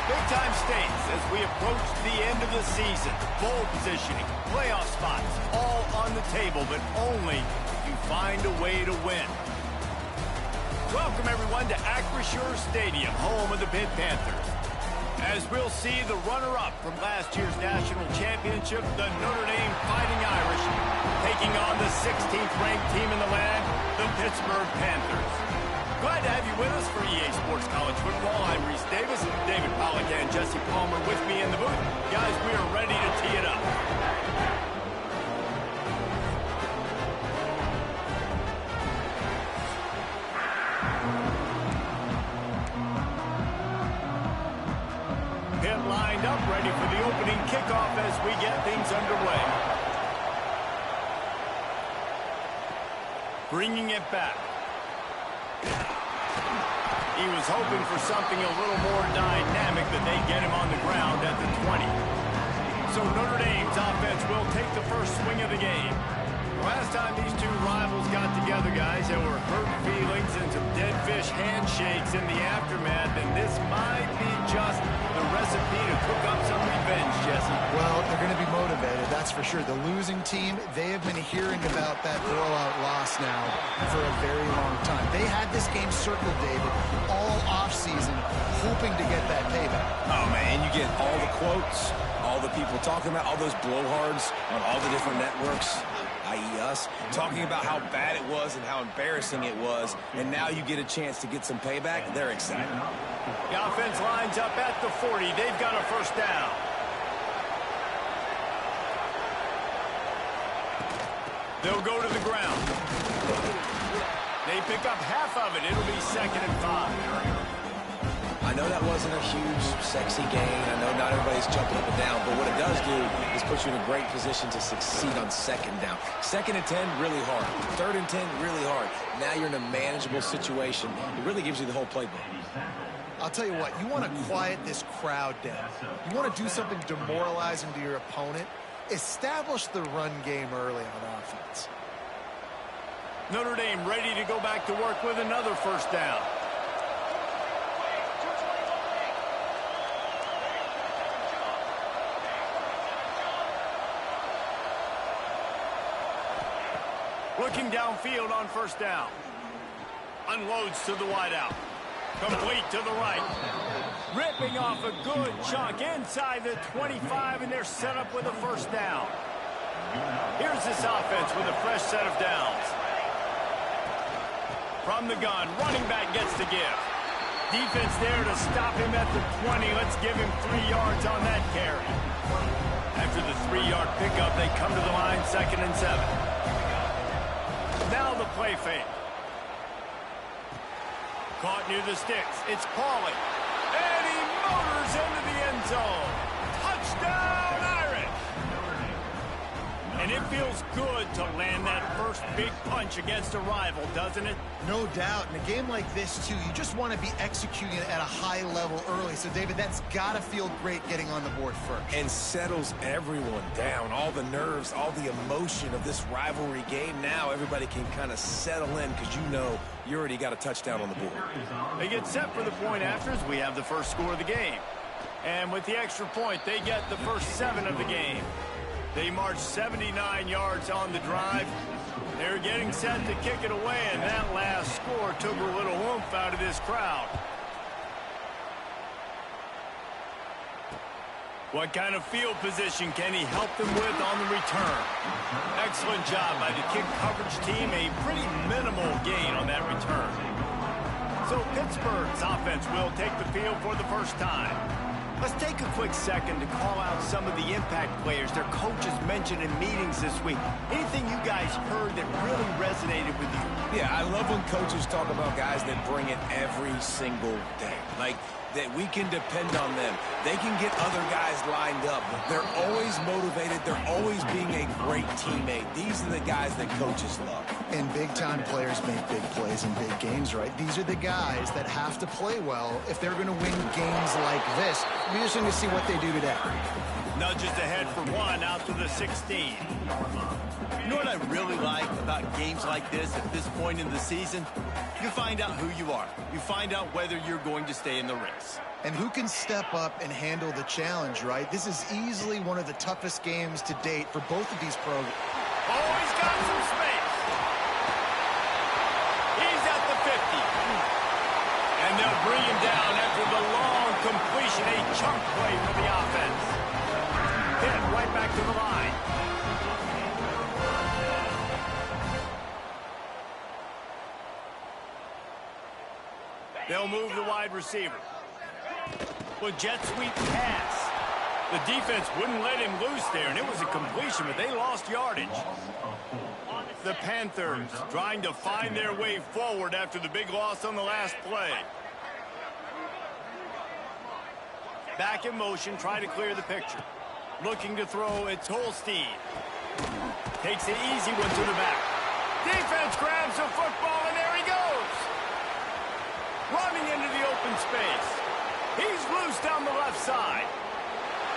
Big-time stakes as we approach the end of the season. Bowl positioning, playoff spots, all on the table, but only if you find a way to win. Welcome welcome everyone to Acrisure Stadium, home of the Pitt Panthers. As we'll see the runner-up from last year's national championship, the Notre Dame Fighting Irish, taking on the 16th-ranked team in the land, the Pittsburgh Panthers. Glad to have you with us for EA Sports College Football. I'm Reese Davis, David Pollack and Jesse Palmer with me in the booth. Guys, we are ready to tee it up. Pitt lined up, ready for the opening kickoff as we get things underway. Bringing it back. He was hoping for something a little more dynamic, but they get him on the ground at the 20. So Notre Dame's offense will take the first swing of the game. Last time these two rivals got together, guys, there were hurt feelings and some dead fish handshakes in the aftermath, and this might be just the recipe to cook up some revenge, Jesse. Well, they're going to be motivated, that's for sure. The losing team, they have been hearing about that blowout loss now for a very long time. They had this game circled, David, all offseason, hoping to get that payback. Oh, man, you get all the quotes, all the people talking about, all those blowhards on all the different networks, i.e. us, talking about how bad it was and how embarrassing it was, and now you get a chance to get some payback. They're excited. The offense lines up at the 40. They've got a first down. They'll go to the ground. They pick up half of it. It'll be 2nd and 5. I know that wasn't a huge, sexy gain. I know not everybody's jumping up and down, but what it does do is put you in a great position to succeed on 2nd down. 2nd and 10, really hard. 3rd and 10, really hard. Now you're in a manageable situation. It really gives you the whole playbook. I'll tell you what, you want to quiet this crowd down. You want to do something demoralizing to your opponent. Establish the run game early on offense. Notre Dame ready to go back to work with another first down. Looking downfield on first down. Unloads to the wideout. Complete to the right. Ripping off a good chunk inside the 25, and they're set up with a first down. Here's this offense with a fresh set of downs. From the gun, running back gets the give. Defense there to stop him at the 20. Let's give him 3 yards on that carry. After the 3-yard pickup, they come to the line, 2nd and 7. Now the play fake. Caught near the sticks. It's Pauly. And he motors into the end zone. Touchdown, Irish! And it feels good to land that first big punch against a rival, doesn't it? No doubt. In a game like this, too, you just want to be executing at a high level early. So, David, that's got to feel great getting on the board first. And settles everyone down. All the nerves, all the emotion of this rivalry game. Now everybody can kind of settle in because you know you already got a touchdown on the board. They get set for the point after as we have the first score of the game. And with the extra point, they get the first 7 of the game. They march 79 yards on the drive. They're getting set to kick it away, and that last score took a little oomph out of this crowd. What kind of field position can he help them with on the return? Excellent job by the kick coverage team. A pretty minimal gain on that return. So Pittsburgh's offense will take the field for the first time. Let's take a quick second to call out some of the impact players their coaches mentioned in meetings this week. Anything you guys heard that really resonated with you? Yeah, I love when coaches talk about guys that bring it every single day. Like, that we can depend on them. They can get other guys lined up. They're always motivated. They're always being a great teammate. These are the guys that coaches love. And big-time players make big plays in big games, right? These are the guys that have to play well if they're going to win games like this. We're just going to see what they do today. Nudges ahead for 1 out to the 16. You know what I really like about games like this at this point in the season? You find out who you are. You find out whether you're going to stay in the race. And who can step up and handle the challenge, right? This is easily one of the toughest games to date for both of these programs. Oh, he's got some space. He's at the 50. bring him down after the long completion. A chunk play for the offense. Hit right back to the line. They'll move the wide receiver. With jet sweep pass. The defense wouldn't let him loose there, and it was a completion, but they lost yardage. The Panthers trying to find their way forward after the big loss on the last play. Back in motion, try to clear the picture. Looking to throw, it's Holstein. Takes the easy one to the back. Defense grabs the football, and there he goes. Running into the open space. He's loose down the left side.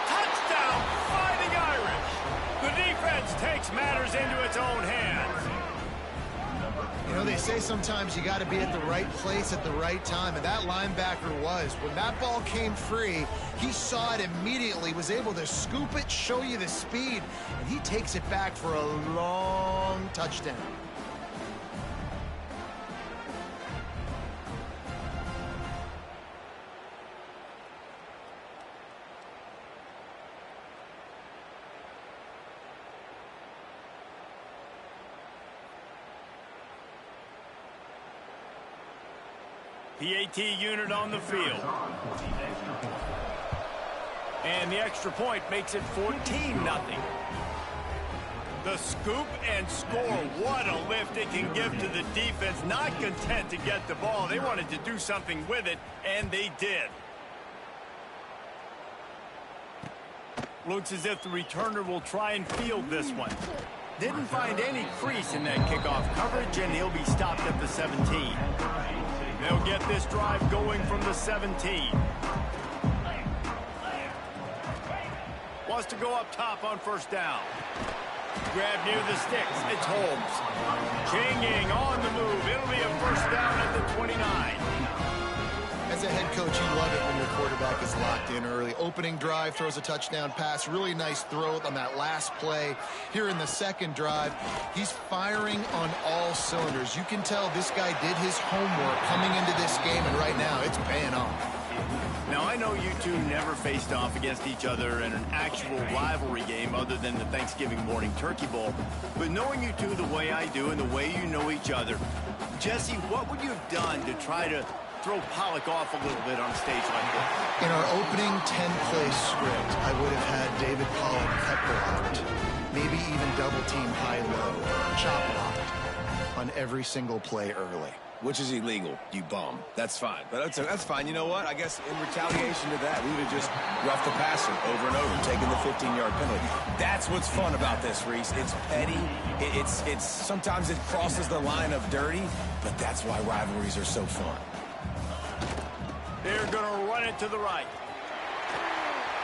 Touchdown, Fighting Irish. The defense takes matters into its own hands. You know, they say sometimes you got to be at the right place at the right time, and that linebacker was. When that ball came free, he saw it immediately, was able to scoop it, show you the speed, and he takes it back for a long touchdown. PAT unit on the field. And the extra point makes it 14-0. The scoop and score. What a lift it can give to the defense. Not content to get the ball. They wanted to do something with it, and they did. Looks as if the returner will try and field this one. Didn't find any crease in that kickoff coverage, and he'll be stopped at the 17. They'll get this drive going from the 17. Wants to go up top on first down. Grab near the sticks. It's Holmes. Changing on the move. It'll be a first down at the 29. As a head coach, you love it when your quarterback is locked in early. Opening drive, throws a touchdown pass. Really nice throw on that last play. Here in the second drive, he's firing on all cylinders. You can tell this guy did his homework coming into this game, and right now it's paying off. Now, I know you two never faced off against each other in an actual rivalry game other than the Thanksgiving morning turkey bowl. But knowing you two the way I do and the way you know each other, Jesse, what would you have done to try to throw Pollock off a little bit on a stage like this? In our opening 10-play script, I would have had David Pollock cut blocked, maybe even double-team high-low, chop blocked on every single play early. Which is illegal, you bum. That's fine. But that's fine. You know what? I guess in retaliation to that, we would have just roughed the passer over and over, taking the 15-yard penalty. That's what's fun about this, Reese. It's petty. It's sometimes it crosses the line of dirty, but that's why rivalries are so fun. They're going to run it to the right.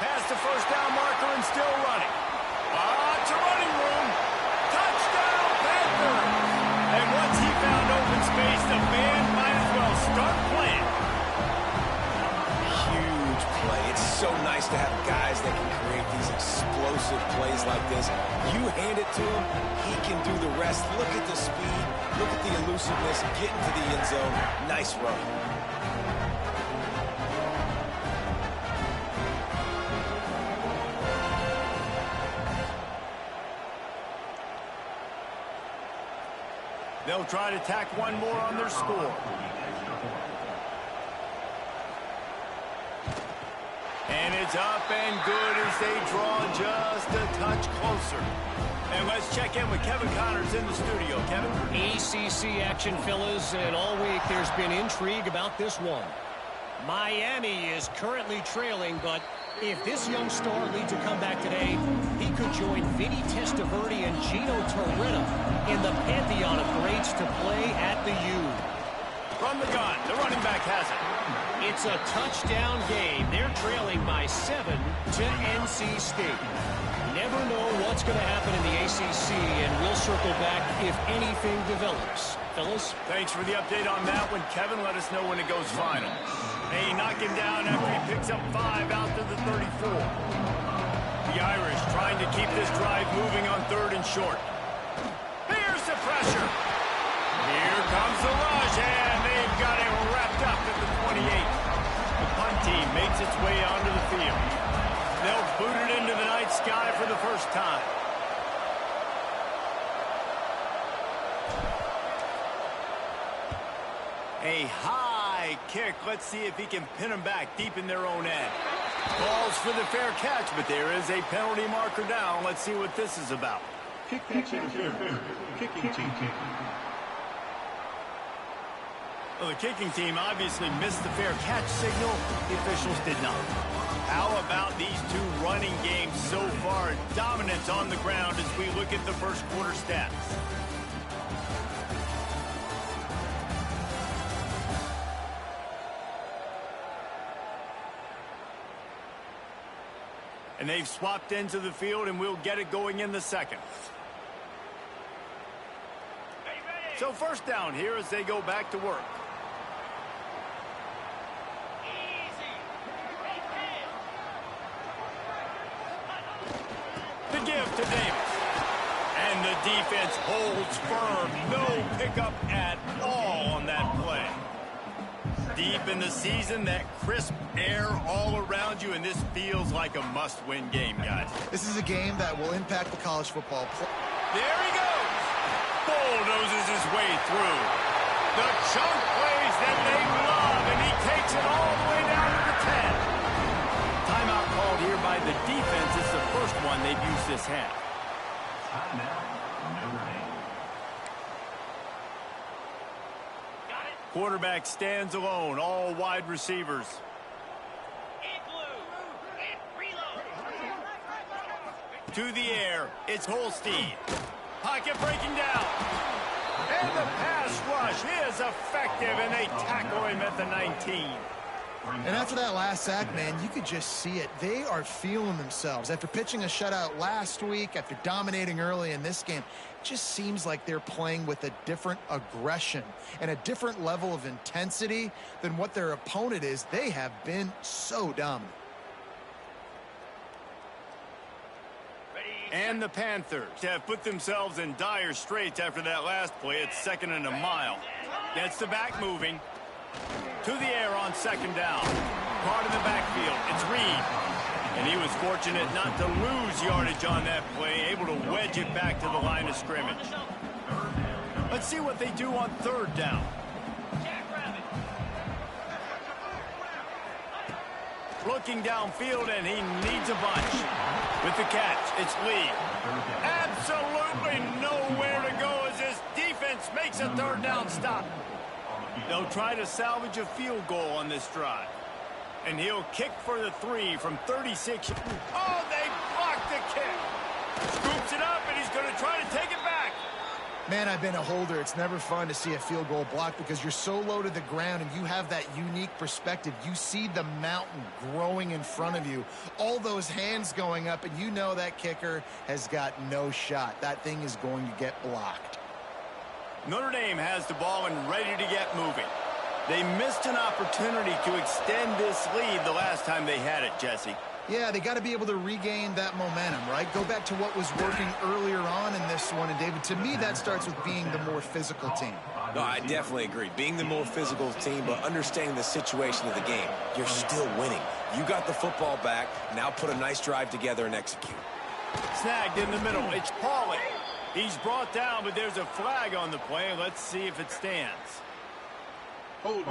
Past the first down marker and still running. It's a running room. Touchdown, Panther. And once he found open space, the band might as well start playing. Huge play. It's so nice to have guys that can create these explosive plays like this. You hand it to him, he can do the rest. Look at the speed. Look at the elusiveness. Get into the end zone. Nice run. They'll try to tack one more on their score. And it's up and good as they draw just a touch closer. And let's check in with Kevin Connors in the studio. Kevin? ACC action, fellas, and all week there's been intrigue about this one. Miami is currently trailing, but if this young star leads a comeback today, he could join Vinny Testaverde and Gino Torretta in the pantheon of greats to play at the U. From the gun, the running back has it. It's a touchdown game. They're trailing by 7 to NC State. Never know what's going to happen in the ACC, and we'll circle back if anything develops. Fellas? Thanks for the update on that one, Kevin. Let us know when it goes final. They knock him down after he picks up 5 out to the 34. The Irish trying to keep this drive moving on 3rd and short. Here's the pressure. Here comes the rush, and they've got it wrapped up at the 28. first time. A high kick. Let's see if he can pin them back deep in their own end. Calls for the fair catch, but there is a penalty marker down. Let's see what this is about. Kick catch interference. Kicking team. Well, the kicking team obviously missed the fair catch signal. The officials did not. How about these two running games so far? Dominance on the ground as we look at the first quarter stats. And they've swapped into the field, and we'll get it going in the second. So first down here as they go back to work. The give to Davis. And the defense holds firm. No pickup at all on that play. Deep in the season, that crisp air all around you, and this feels like a must-win game, guys. This is a game that will impact the college football play. There he goes. Bulldozes his way through. The chunk plays that they love, and he takes it all the way down to the 10. Timeout called here by the defense. It's the first one they've used this half. Timeout, Notre Dame. Quarterback stands alone, all wide receivers. To the air, it's Holstein. Pocket breaking down. And the pass rush is effective, and they tackle him at the 19. And after that last sack, man, you could just see it. They are feeling themselves. After pitching a shutout last week, after dominating early in this game, it just seems like they're playing with a different aggression and a different level of intensity than what their opponent is. They have been so dominant. And the Panthers have put themselves in dire straits after that last play. It's 2nd and a mile. Gets the back moving. To the air on 2nd down. Caught in the backfield. It's Reed. And he was fortunate not to lose yardage on that play. Able to wedge it back to the line of scrimmage. Let's see what they do on 3rd down. Looking downfield, and he needs a bunch. With the catch, it's Lee. Absolutely nowhere to go as this defense makes a 3rd down stop. They'll try to salvage a field goal on this drive. And he'll kick for the 3 from 36. Oh, they blocked the kick. Scoops it up, and he's going to try to take it back. Man, I've been a holder. It's never fun to see a field goal blocked because you're so low to the ground and you have that unique perspective. You see the mountain growing in front of you, all those hands going up, and you know that kicker has got no shot. That thing is going to get blocked. Notre Dame has the ball and ready to get moving. They missed an opportunity to extend this lead the last time they had it, Jesse. Yeah, they got to be able to regain that momentum, right? Go back to what was working earlier on in this one. And, David, to me, that starts with being the more physical team. No, I definitely agree. Being the more physical team, but understanding the situation of the game. You're still winning. You got the football back. Now put a nice drive together and execute. Snagged in the middle. It's Pauly. He's brought down, but there's a flag on the play. Let's see if it stands. Holding.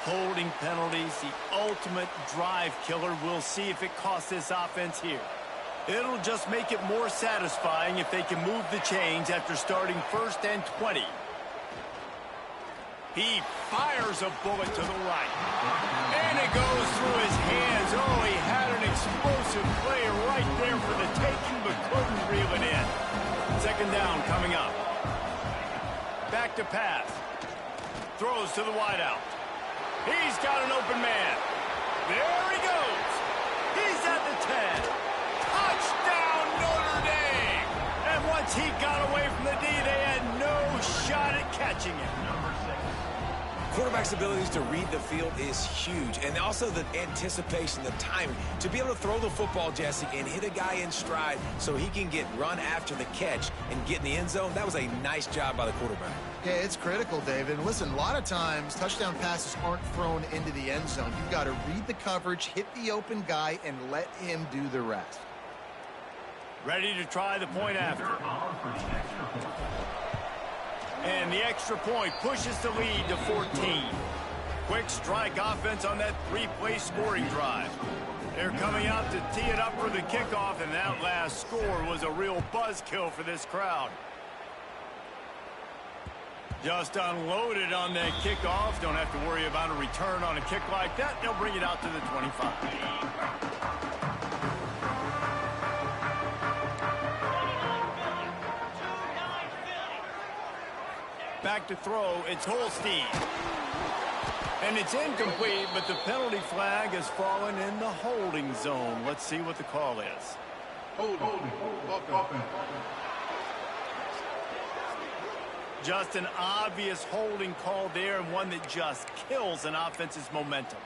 Holding penalties, the ultimate drive killer. We'll see if it costs this offense here. It'll just make it more satisfying if they can move the chains after starting 1st and 20. He fires a bullet to the right. And it goes through his hands. Oh, he had an explosive play right there for the taking, but couldn't reel it in. 2nd down coming up. Back to pass. Throws to the wideout. He's got an open man. There he goes. He's at the 10. Touchdown, Notre Dame. And once he got away from the D, they had no shot at catching him. Quarterback's abilities to read the field is huge, and also the anticipation, the timing. To be able to throw the football, Jesse, and hit a guy in stride so he can get run after the catch and get in the end zone, that was a nice job by the quarterback. Yeah, it's critical, David. And listen, a lot of times touchdown passes aren't thrown into the end zone. You've got to read the coverage, hit the open guy, and let him do the rest. Ready to try the point after. And the extra point pushes the lead to 14. Quick strike offense on that three-play scoring drive. They're coming out to tee it up for the kickoff, and that last score was a real buzzkill for this crowd. Just unloaded on that kickoff. Don't have to worry about a return on a kick like that. They'll bring it out to the 25. Back to throw, it's Holstein. And it's incomplete, but the penalty flag has fallen in the holding zone. Let's see what the call is. Holding. Just an obvious holding call there, and one that just kills an offense's momentum.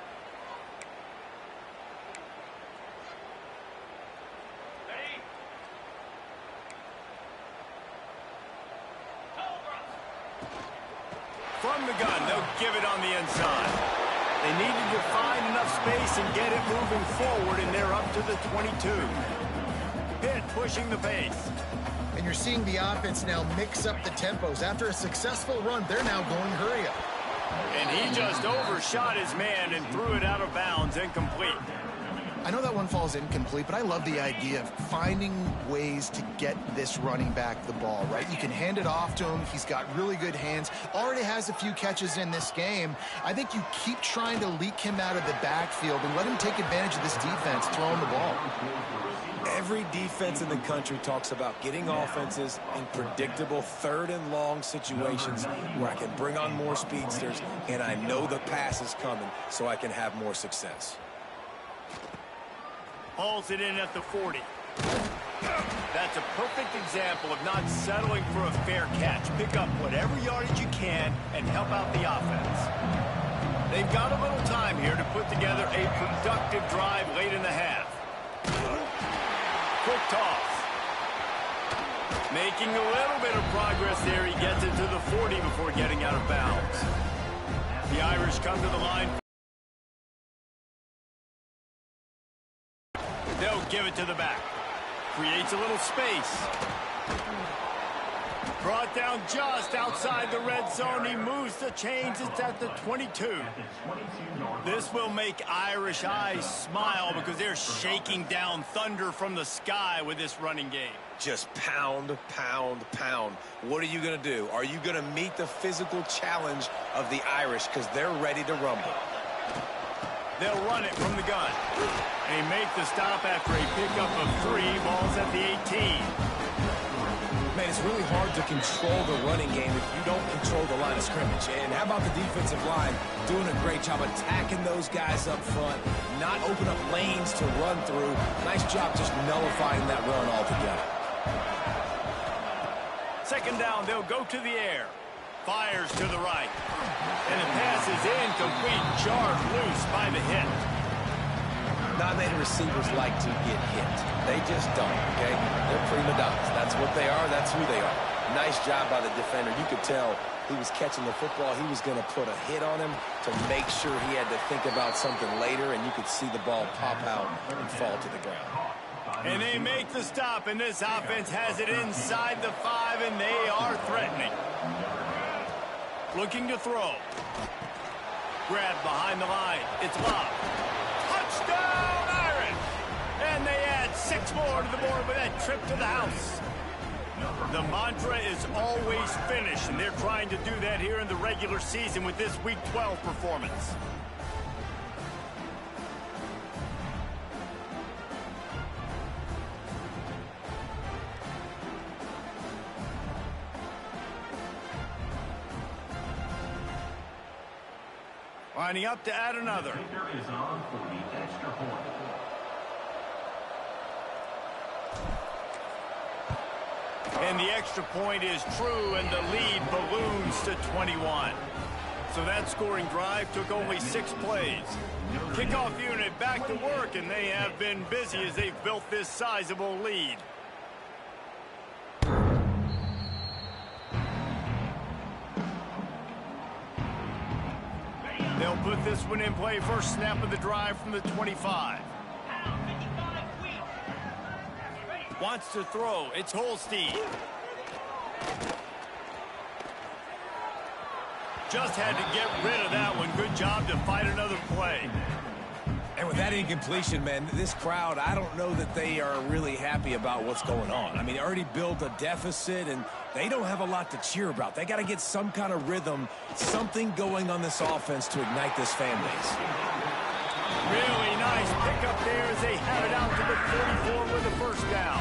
From the gun, they'll give it on the inside. They needed to find enough space and get it moving forward, and they're up to the 22. Pitt pushing the pace. And you're seeing the offense now mix up the tempos. After a successful run, they're now going hurry up. And he just overshot his man and threw it out of bounds, incomplete. I know that one falls incomplete, but I love the idea of finding ways to get this running back the ball, right? You can hand it off to him. He's got really good hands. Already has a few catches in this game. I think you keep trying to leak him out of the backfield and let him take advantage of this defense throwing the ball. Every defense in the country talks about getting offenses in predictable third and long situations where I can bring on more speedsters and I know the pass is coming so I can have more success. Hauls it in at the 40. That's a perfect example of not settling for a fair catch. Pick up whatever yardage you can and help out the offense. They've got a little time here to put together a productive drive late in the half. Quick toss. Making a little bit of progress there. He gets it to the 40 before getting out of bounds. The Irish come to the line. They'll give it to the back. Creates a little space. Brought down just outside the red zone. He moves the chains. It's at the 22. This will make Irish eyes smile because they're shaking down thunder from the sky with this running game. Just pound, pound, pound. What are you going to do? Are you going to meet the physical challenge of the Irish because they're ready to rumble? They'll run it from the gun. They make the stop after a pickup of 3. Ball's at the 18. Man, it's really hard to control the running game if you don't control the line of scrimmage. And how about the defensive line doing a great job attacking those guys up front, not open up lanes to run through. Nice job just nullifying that run altogether. Second down, they'll go to the air. Fires to the right. And the pass is incomplete, jarred loose by the hit. Non-native receivers like to get hit. They just don't, okay? They're prima donnas. That's what they are. That's who they are. Nice job by the defender. You could tell he was catching the football. He was going to put a hit on him to make sure he had to think about something later, and you could see the ball pop out and fall to the ground. And they make the stop, and this offense has it inside the 5, and they are threatening. Looking to throw. Grab behind the line. It's Love. Touchdown, Irish! And they add 6 more to the board with that trip to the house. The mantra is always finish, and they're trying to do that here in the regular season with this Week 12 performance. Lining up to add another. Kicker is on for the extra point. And the extra point is true, and the lead balloons to 21. So that scoring drive took only 6 plays. Kickoff unit back to work, and they have been busy as they've built this sizable lead. They'll put this one in play. First snap of the drive from the 25. Wants to throw. It's Holstein. Just had to get rid of that one. Good job to fight another play. And with that incompletion, man, this crowd, I don't know that they are really happy about what's going on. I mean, they already built a deficit, and they don't have a lot to cheer about. They got to get some kind of rhythm, something going on this offense to ignite this fan base. Really nice pickup there as they have it out to the 44 with a first down.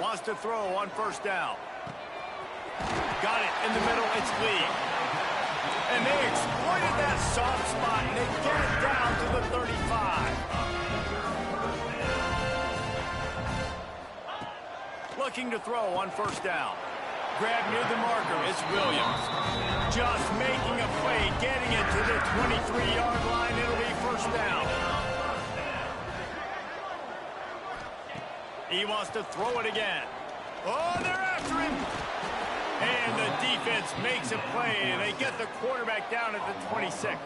Wants to throw on first down. Got it in the middle. It's Lee. And they exploited that soft spot, and they get it down to the 35. Looking to throw on first down. Grab near the marker. It's Williams. Just making a play, getting it to the 23-yard line. It'll be first down. He wants to throw it again. Oh, they're after him. And the defense makes a play, and they get the quarterback down at the 26.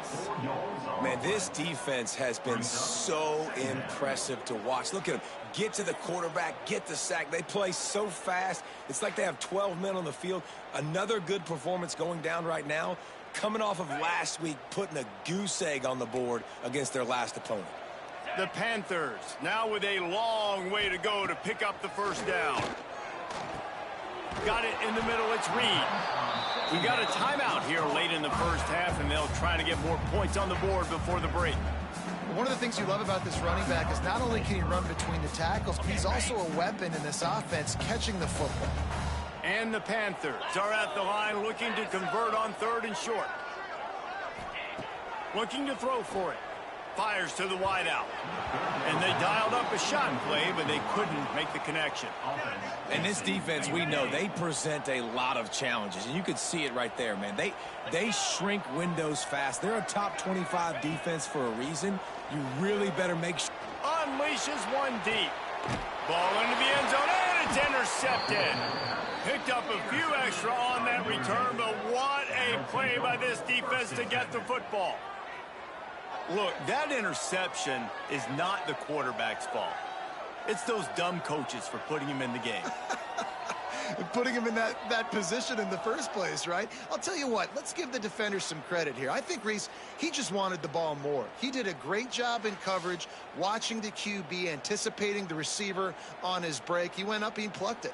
Man, this defense has been so impressive to watch. Look at them. Get to the quarterback, get the sack. They play so fast. It's like they have 12 men on the field. Another good performance going down right now. Coming off of last week, putting a goose egg on the board against their last opponent. The Panthers now with a long way to go to pick up the first down. Got it in the middle. It's Reed. We got a timeout here late in the first half, and they'll try to get more points on the board before the break. One of the things you love about this running back is not only can he run between the tackles, but he's also a weapon in this offense catching the football. And the Panthers are at the line looking to convert on 3rd and short. Looking to throw for it. Fires to the wideout. And they dialed up a shot play, but they couldn't make the connection. And this defense, we know, they present a lot of challenges. And you could see it right there, man. They shrink windows fast. They're a top 25 defense for a reason. You really better make sure. Unleashes one deep. Ball into the end zone, and it's intercepted. Picked up a few extra on that return, but what a play by this defense to get the football. Look, that interception is not the quarterback's fault. It's those dumb coaches for putting him in the game. Putting him in that position in the first place, right? I'll tell you what, let's give the defenders some credit here. I think Reese, he just wanted the ball more. He did a great job in coverage, watching the QB, anticipating the receiver on his break. He went up, he plucked it.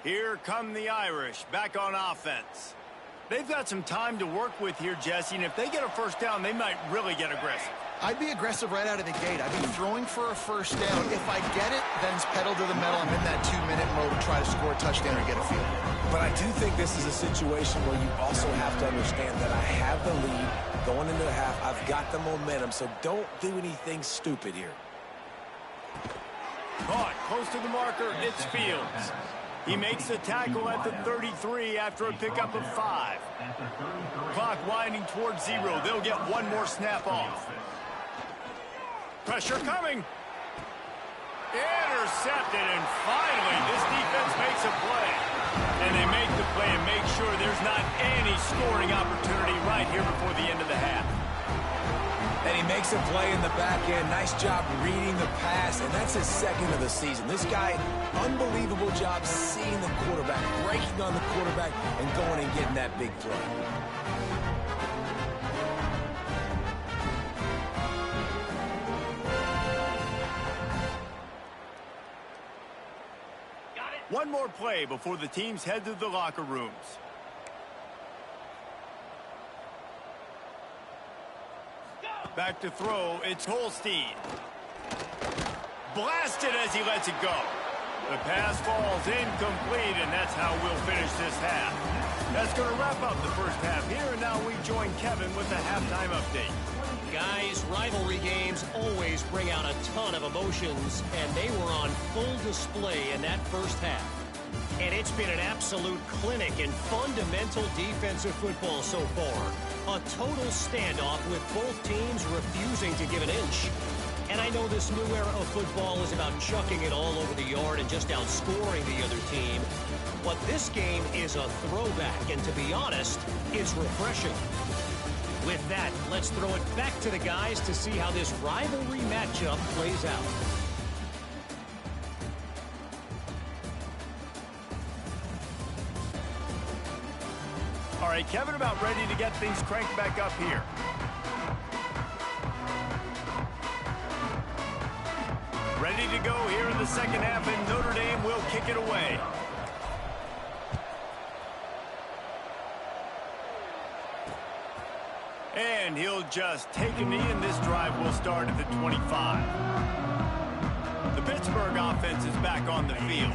Here come the Irish back on offense. They've got some time to work with here, Jesse, and if they get a first down, they might really get aggressive. I'd be aggressive right out of the gate. I'd be throwing for a first down. If I get it, then it's pedal to the metal. I'm in that 2-minute mode to try to score a touchdown or get a field goal. But I do think this is a situation where you also have to understand that I have the lead going into the half. I've got the momentum, so don't do anything stupid here. Caught close to the marker. It's Fields. He makes the tackle at the 33 after a pickup of 5. Clock winding towards 0. They'll get one more snap off. Pressure coming. Intercepted, and finally this defense makes a play. And they make the play and make sure there's not any scoring opportunity right here before the end of the half. And he makes a play in the back end. Nice job reading the pass, and that's his 2nd of the season. This guy, unbelievable job seeing the quarterback, breaking on the quarterback, and going and getting that big throw. One more play before the teams head to the locker rooms. Back to throw, it's Holstein. Blasted as he lets it go. The pass falls incomplete, and that's how we'll finish this half. That's going to wrap up the first half here, and now we join Kevin with the halftime update. Guys, rivalry games always bring out a ton of emotions, and they were on full display in that first half. And it's been an absolute clinic in fundamental defensive football so far. A total standoff with both teams refusing to give an inch. And I know this new era of football is about chucking it all over the yard and just outscoring the other team. But this game is a throwback, and to be honest, it's refreshing. With that, let's throw it back to the guys to see how this rivalry matchup plays out. All right, Kevin, about ready to get things cranked back up here. Ready to go here in the second half, and Notre Dame will kick it away. And he'll just take a knee, and this drive will start at the 25. The Pittsburgh offense is back on the field.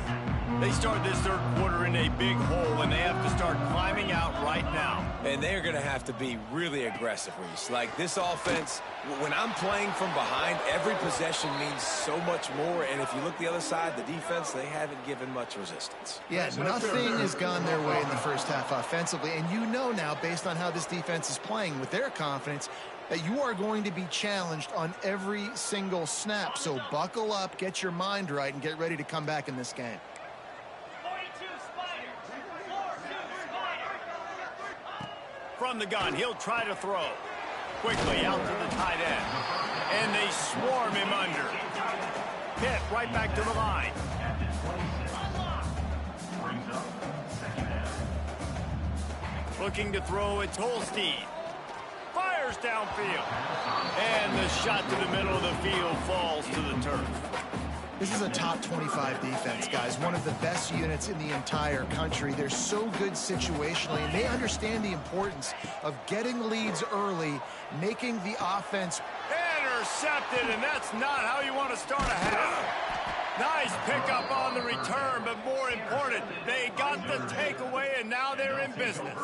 They start this third quarter in a big hole, and they have to start climbing out right now. And they're going to have to be really aggressive, Reese. Like, this offense, when I'm playing from behind, every possession means so much more. And if you look the other side, the defense, they haven't given much resistance. Yeah, nothing has gone their way in the first half offensively. And you know now, based on how this defense is playing with their confidence, that you are going to be challenged on every single snap. So buckle up, get your mind right, and get ready to come back in this game. From the gun, he'll try to throw. Quickly out to the tight end. And they swarm him under. Pitt right back to the line. Looking to throw, it's Holstein. Fires downfield. And the shot to the middle of the field falls to the turf. This is a top 25 defense, guys. One of the best units in the entire country. They're so good situationally, and they understand the importance of getting leads early, making the offense. Intercepted, and that's not how you want to start a half. Nice pickup on the return, but more important, they got the takeaway, and now they're in business.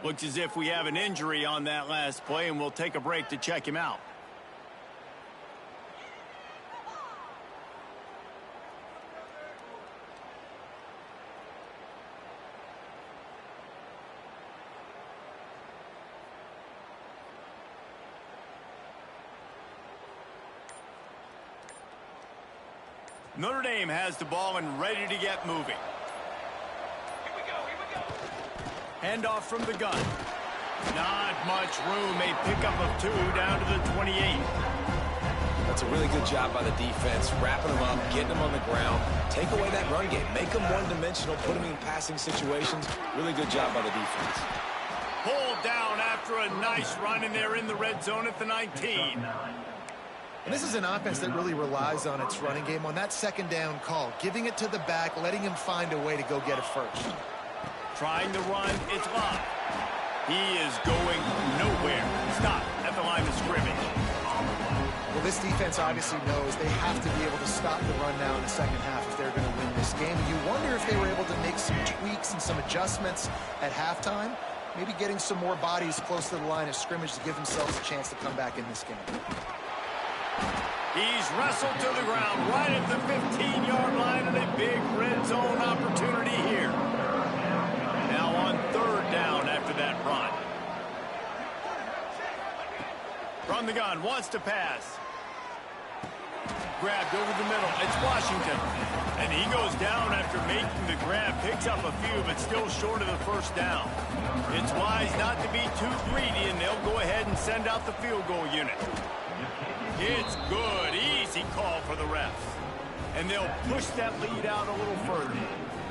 Looks as if we have an injury on that last play, and we'll take a break to check him out. Notre Dame has the ball and ready to get moving. Here we go. Handoff from the gun. Not much room. A pickup of 2 down to the 28. That's a really good job by the defense, wrapping them up, getting them on the ground. Take away that run game. Make them one-dimensional, put them in passing situations. Really good job by the defense. Pulled down after a nice run, and they're in the red zone at the 19. And this is an offense that really relies on its running game on that second down call, giving it to the back, letting him find a way to go get it first. Trying to run, it's locked. He is going nowhere. Stop at the line of scrimmage. Well, this defense obviously knows they have to be able to stop the run now in the second half if they're going to win this game. You wonder if they were able to make some tweaks and some adjustments at halftime, maybe getting some more bodies close to the line of scrimmage to give themselves a chance to come back in this game. He's wrestled to the ground right at the 15-yard line, and a big red zone opportunity here. Now on third down after that run. From the gun, wants to pass. Grabbed over the middle. It's Washington. And he goes down after making the grab. Picks up a few, but still short of the first down. It's wise not to be too greedy, and they'll go ahead and send out the field goal unit. It's good. Easy call for the refs. And they'll push that lead out a little further.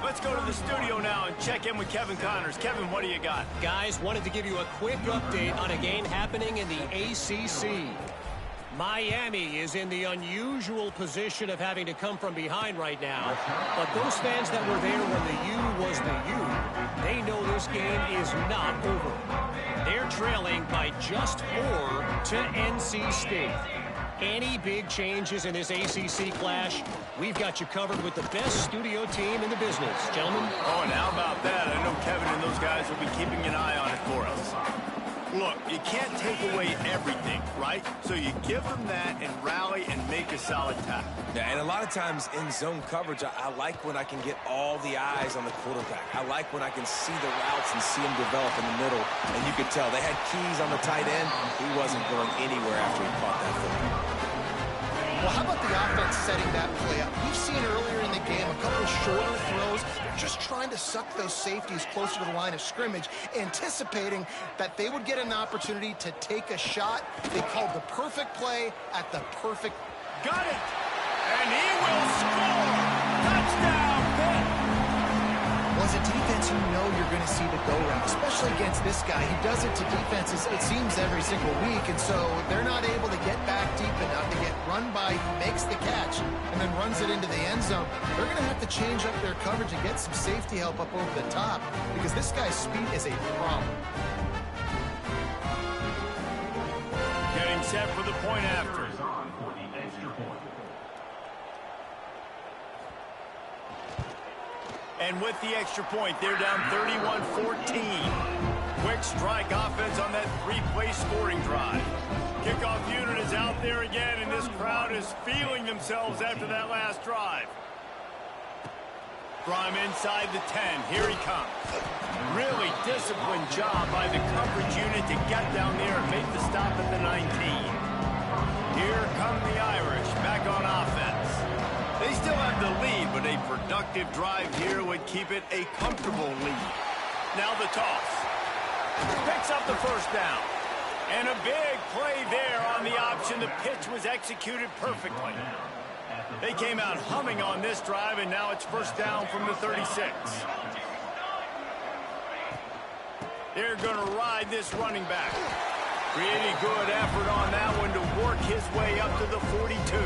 Let's go to the studio now and check in with Kevin Connors. Kevin, what do you got? Guys, wanted to give you a quick update on a game happening in the ACC. Miami is in the unusual position of having to come from behind right now. But those fans that were there when the U was the U, they know this game is not over. They're trailing by just 4 to NC State. Any big changes in this ACC clash, we've got you covered with the best studio team in the business. Gentlemen? Oh, and how about that? I know Kevin and those guys will be keeping an eye on it for us. Look, you can't take away everything, right? So you give them that and rally and make a solid tackle. Yeah, and a lot of times in zone coverage, I like when I can get all the eyes on the quarterback. I like when I can see the routes and see them develop in the middle. And you could tell they had keys on the tight end. He wasn't going anywhere after he caught that football. Well, how about the offense setting that play up? We've seen earlier in the game a couple of shorter throws. They're just trying to suck those safeties closer to the line of scrimmage, anticipating that they would get an opportunity to take a shot. They called the perfect play at the perfect... Got it! And he will score! Touchdown, Pitt! Well, as a defense, you know you're going to see the go route, especially against this guy. He does it to defenses, it seems, every single week, and so they're not able to get back deep enough to get run by, makes the catch, and then runs it into the end zone. They're going to have to change up their coverage and get some safety help up over the top, because this guy's speed is a problem. Getting set for the point after. Is on for the extra point. And with the extra point, they're down 31-14. Quick strike offense on that three-play scoring drive. Kickoff unit is out there again, and this crowd is feeling themselves after that last drive. From inside the 10, here he comes. Really disciplined job by the coverage unit to get down there and make the stop at the 19. Here come the Irish back on offense. They still have the lead, but a productive drive here would keep it a comfortable lead. Now the toss. Picks up the first down. And a big play there on the option. The pitch was executed perfectly. They came out humming on this drive, and now it's first down from the 36. They're going to ride this running back. Pretty good effort on that one to work his way up to the 42.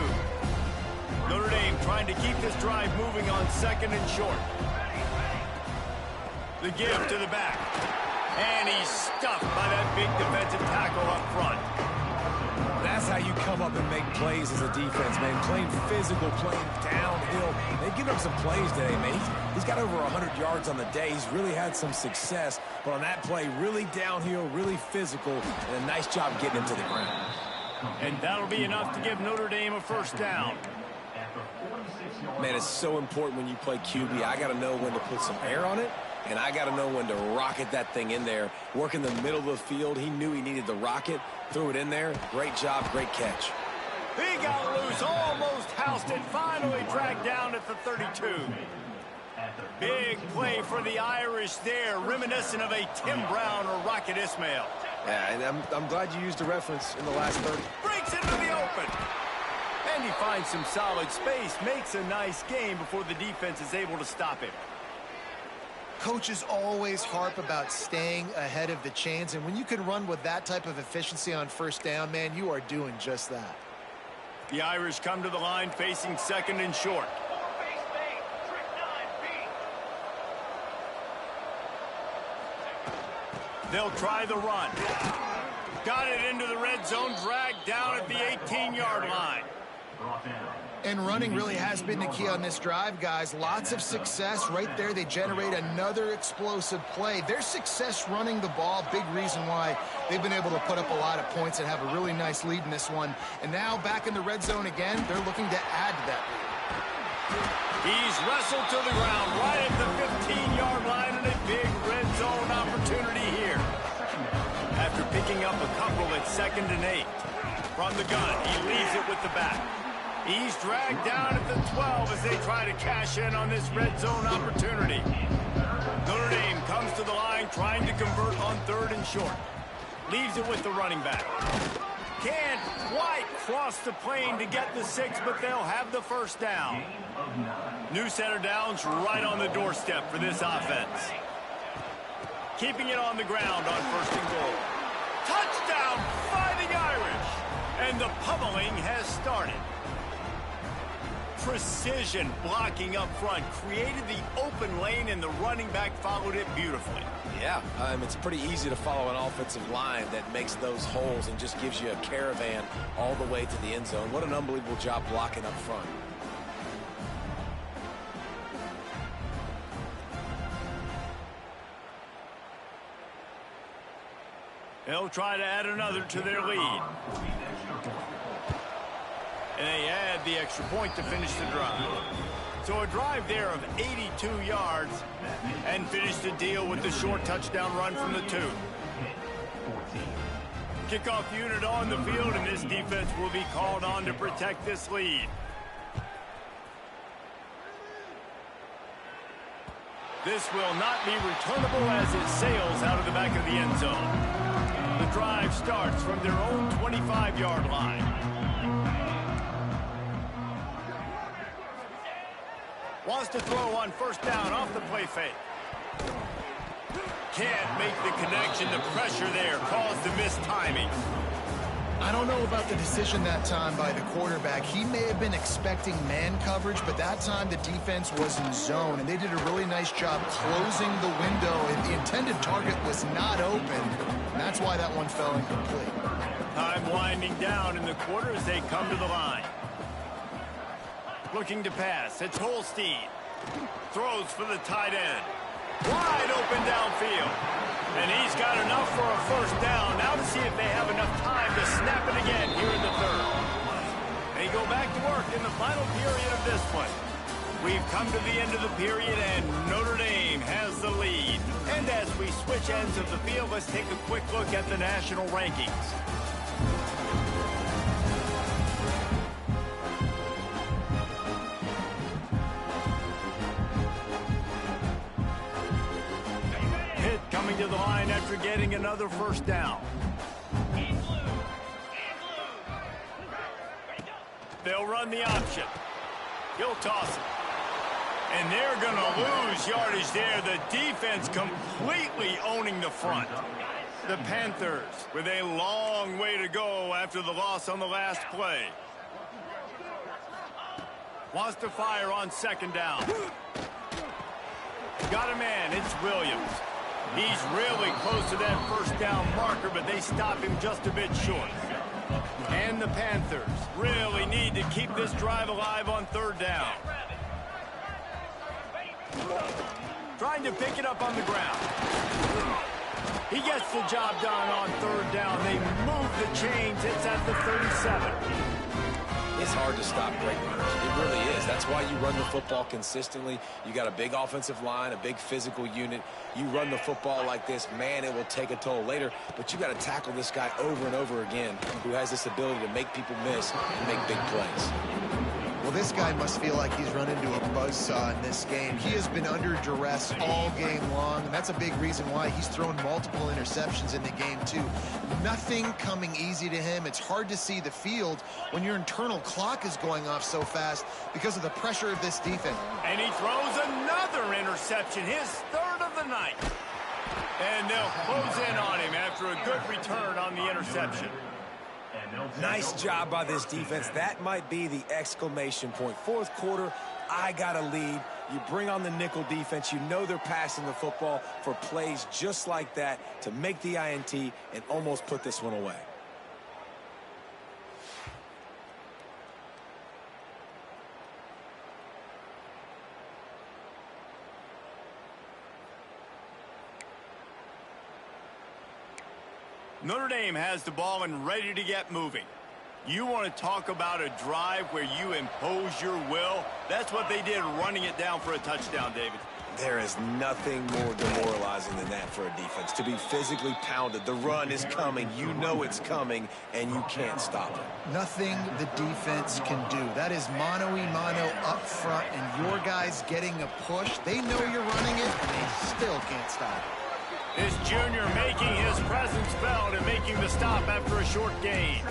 Notre Dame trying to keep this drive moving on second and short. The give to the back. And he's stuffed by that big defensive tackle up front. That's how you come up and make plays as a defense, man. Playing physical, playing downhill. They've given up some plays today, man. He's got over 100 yards on the day. He's really had some success. But on that play, really downhill, really physical, and a nice job getting him to the ground. And that'll be enough to give Notre Dame a first down. Man, it's so important when you play QB. I got to know when to put some air on it, and I got to know when to rocket that thing in there. Work in the middle of the field. He knew he needed the rocket. Threw it in there. Great job, great catch. He got loose, almost housed it, finally dragged down at the 32. Big play for the Irish there, reminiscent of a Tim Brown or Rocket Ismail. Yeah, and I'm glad you used the reference in the last 30. Breaks into the open. And he finds some solid space, makes a nice game before the defense is able to stop him. Coaches always harp about staying ahead of the chains, and when you can run with that type of efficiency on first down, man, you are doing just that. The Irish come to the line facing second and short. They'll try the run. Got it into the red zone, dragged down at the 18-yard line. And running really has been the key on this drive, guys. Lots of success right there. They generate another explosive play. Their success running the ball, big reason why they've been able to put up a lot of points and have a really nice lead in this one. And now back in the red zone again, they're looking to add to that lead. He's wrestled to the ground right at the 15-yard line, and a big red zone opportunity here. After picking up a couple at 2nd and 8. From the gun, he leaves it with the back. He's dragged down at the 12 as they try to cash in on this red zone opportunity. Notre Dame comes to the line trying to convert on 3rd and short. Leaves it with the running back. Can't quite cross the plane to get the 6, but they'll have the first down. New center downs right on the doorstep for this offense. Keeping it on the ground on 1st and goal. Touchdown, Fighting Irish! And the pummeling has started. precision blocking up front, created the open lane, and the running back followed it beautifully. Yeah, it's pretty easy to follow an offensive line that makes those holes and just gives you a caravan all the way to the end zone. What an unbelievable job blocking up front. They'll try to add another to their lead. And they add the extra point to finish the drive. So a drive there of 82 yards and finish the deal with the short touchdown run from the 2. Kickoff unit on the field, and this defense will be called on to protect this lead. This will not be returnable as it sails out of the back of the end zone. The drive starts from their own 25-yard line. Wants to throw on first down off the play fake. Can't make the connection. The pressure there caused the missed timing. I don't know about the decision that time by the quarterback. He may have been expecting man coverage, but that time the defense was in zone, and they did a really nice job closing the window, and the intended target was not open. And that's why that one fell incomplete. Time winding down in the quarter as they come to the line. Looking to pass. It's Holstein. Throws for the tight end. Wide open downfield. And he's got enough for a first down. Now to see if they have enough time to snap it again here in the third. They go back to work in the final period of this one. We've come to the end of the period, and Notre Dame has the lead. And as we switch ends of the field, let's take a quick look at the national rankings. Coming to the line after getting another first down. They'll run the option. He'll toss it. And they're going to lose yardage there. The defense completely owning the front. The Panthers with a long way to go after the loss on the last play. Wants to fire on second down. Got a man. It's Williams. He's really close to that first down marker, but they stop him just a bit short. And the Panthers really need to keep this drive alive on third down. Trying to pick it up on the ground. He gets the job done on third down. They move the chains. It's at the 37. It's hard to stop great runners. It really is. That's why you run the football consistently. You got a big offensive line, a big physical unit. You run the football like this, man, it will take a toll later. But you got to tackle this guy over and over again who has this ability to make people miss and make big plays. Well, this guy must feel like he's run into a buzzsaw in this game. He has been under duress all game long, and that's a big reason why he's thrown multiple interceptions in the game, too. Nothing coming easy to him. It's hard to see the field when your internal clock is going off so fast because of the pressure of this defense. And he throws another interception, his third of the night. And they'll close in on him after a good return on the interception. Nice job by this defense. That might be the exclamation point. Fourth quarter, I got a lead. You bring on the nickel defense. You know they're passing the football for plays just like that to make the INT and almost put this one away. Notre Dame has the ball and ready to get moving. You want to talk about a drive where you impose your will? That's what they did, running it down for a touchdown, David. There is nothing more demoralizing than that for a defense, to be physically pounded. The run is coming. You know it's coming, and you can't stop it. Nothing the defense can do. That is mano-a-mano up front, and your guys getting a push. They know you're running it, and they still can't stop it. This junior making his presence felt and making the stop after a short gain.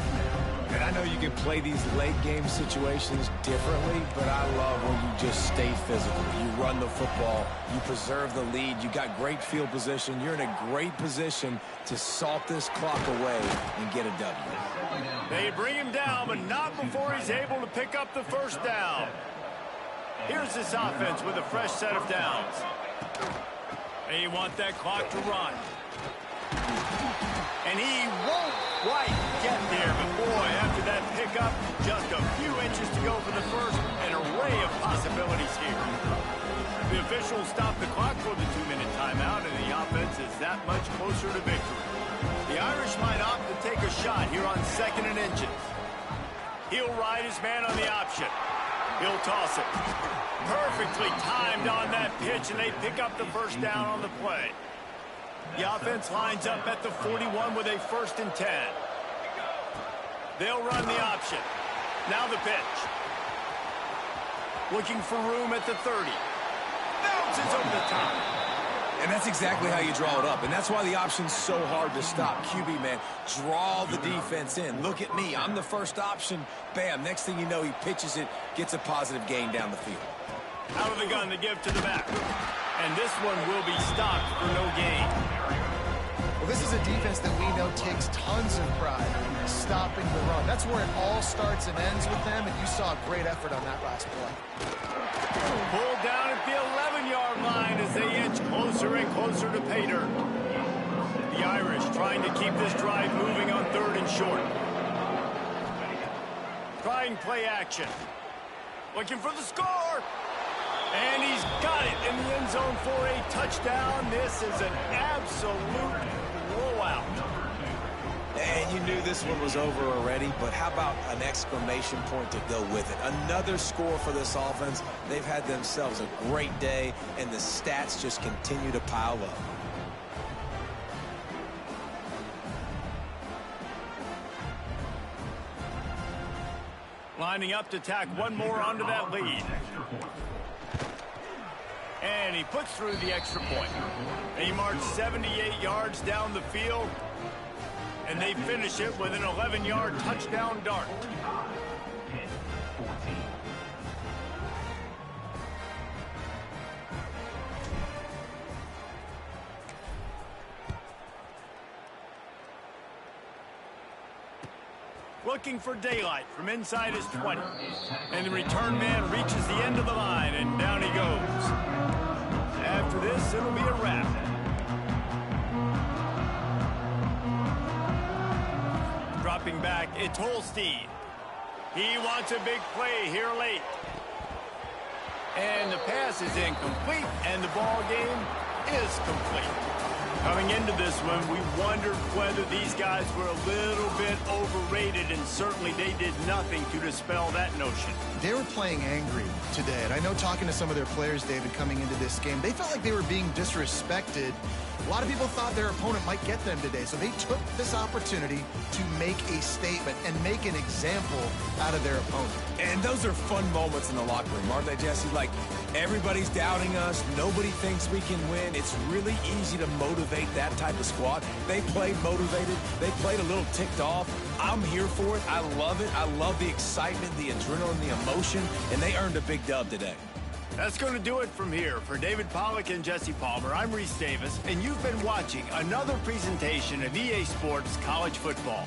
And I know you can play these late game situations differently, but I love when you just stay physical. You run the football, you preserve the lead, you got great field position, you're in a great position to salt this clock away and get a W. They bring him down, but not before he's able to pick up the first down. Here's this offense with a fresh set of downs. They want that clock to run. And he won't quite get there, but boy, after that pickup, just a few inches to go for the first. An array of possibilities here. The officials stopped the clock for the 2-minute timeout, and the offense is that much closer to victory. The Irish might opt to take a shot here on 2nd and inches. He'll ride his man on the option. He'll toss it. Perfectly timed on that pitch, and they pick up the first down on the play. The offense lines up at the 41 with a 1st and 10. They'll run the option. Now the pitch. Looking for room at the 30. Bounces over the top. And that's exactly how you draw it up. And that's why the option's so hard to stop. QB, man, draw the defense in. Look at me. I'm the first option. Bam. Next thing you know, he pitches it, gets a positive gain down the field. Out of the gun to give to the back. And this one will be stopped for no gain. Well, this is a defense that we know takes tons of pride in stopping the run. That's where it all starts and ends with them, and you saw a great effort on that last play. Pulled down at the 11-yard line as they inch closer and closer to pay dirt. The Irish trying to keep this drive moving on 3rd and short. Trying play action. Looking for the score. And he's got it in the end zone for a touchdown. This is an absolute blowout. And you knew this one was over already, but how about an exclamation point to go with it? Another score for this offense. They've had themselves a great day, and the stats just continue to pile up. Lining up to tack one more onto that lead. And he puts through the extra point. He marched 78 yards down the field. And they finish it with an 11-yard touchdown dart. Looking for daylight from inside his 20. And the return man reaches the end of the line, and down he goes. After this, it'll be a wrap. Dropping back, it's Holstein. He wants a big play here late. And the pass is incomplete, and the ball game is complete. Coming into this one, we wondered whether these guys were a little bit overrated, and certainly they did nothing to dispel that notion. They were playing angry today, and I know talking to some of their players, David, coming into this game, they felt like they were being disrespected. A lot of people thought their opponent might get them today, so they took this opportunity to make a statement and make an example out of their opponent. And those are fun moments in the locker room, aren't they, Jesse? Like, everybody's doubting us. Nobody thinks we can win. It's really easy to motivate that type of squad. They played motivated. They played a little ticked off. I'm here for it. I love it. I love the excitement, the adrenaline, the emotion, and they earned a big dub today. That's going to do it from here. For David Pollack and Jesse Palmer, I'm Reese Davis, and you've been watching another presentation of EA Sports College Football.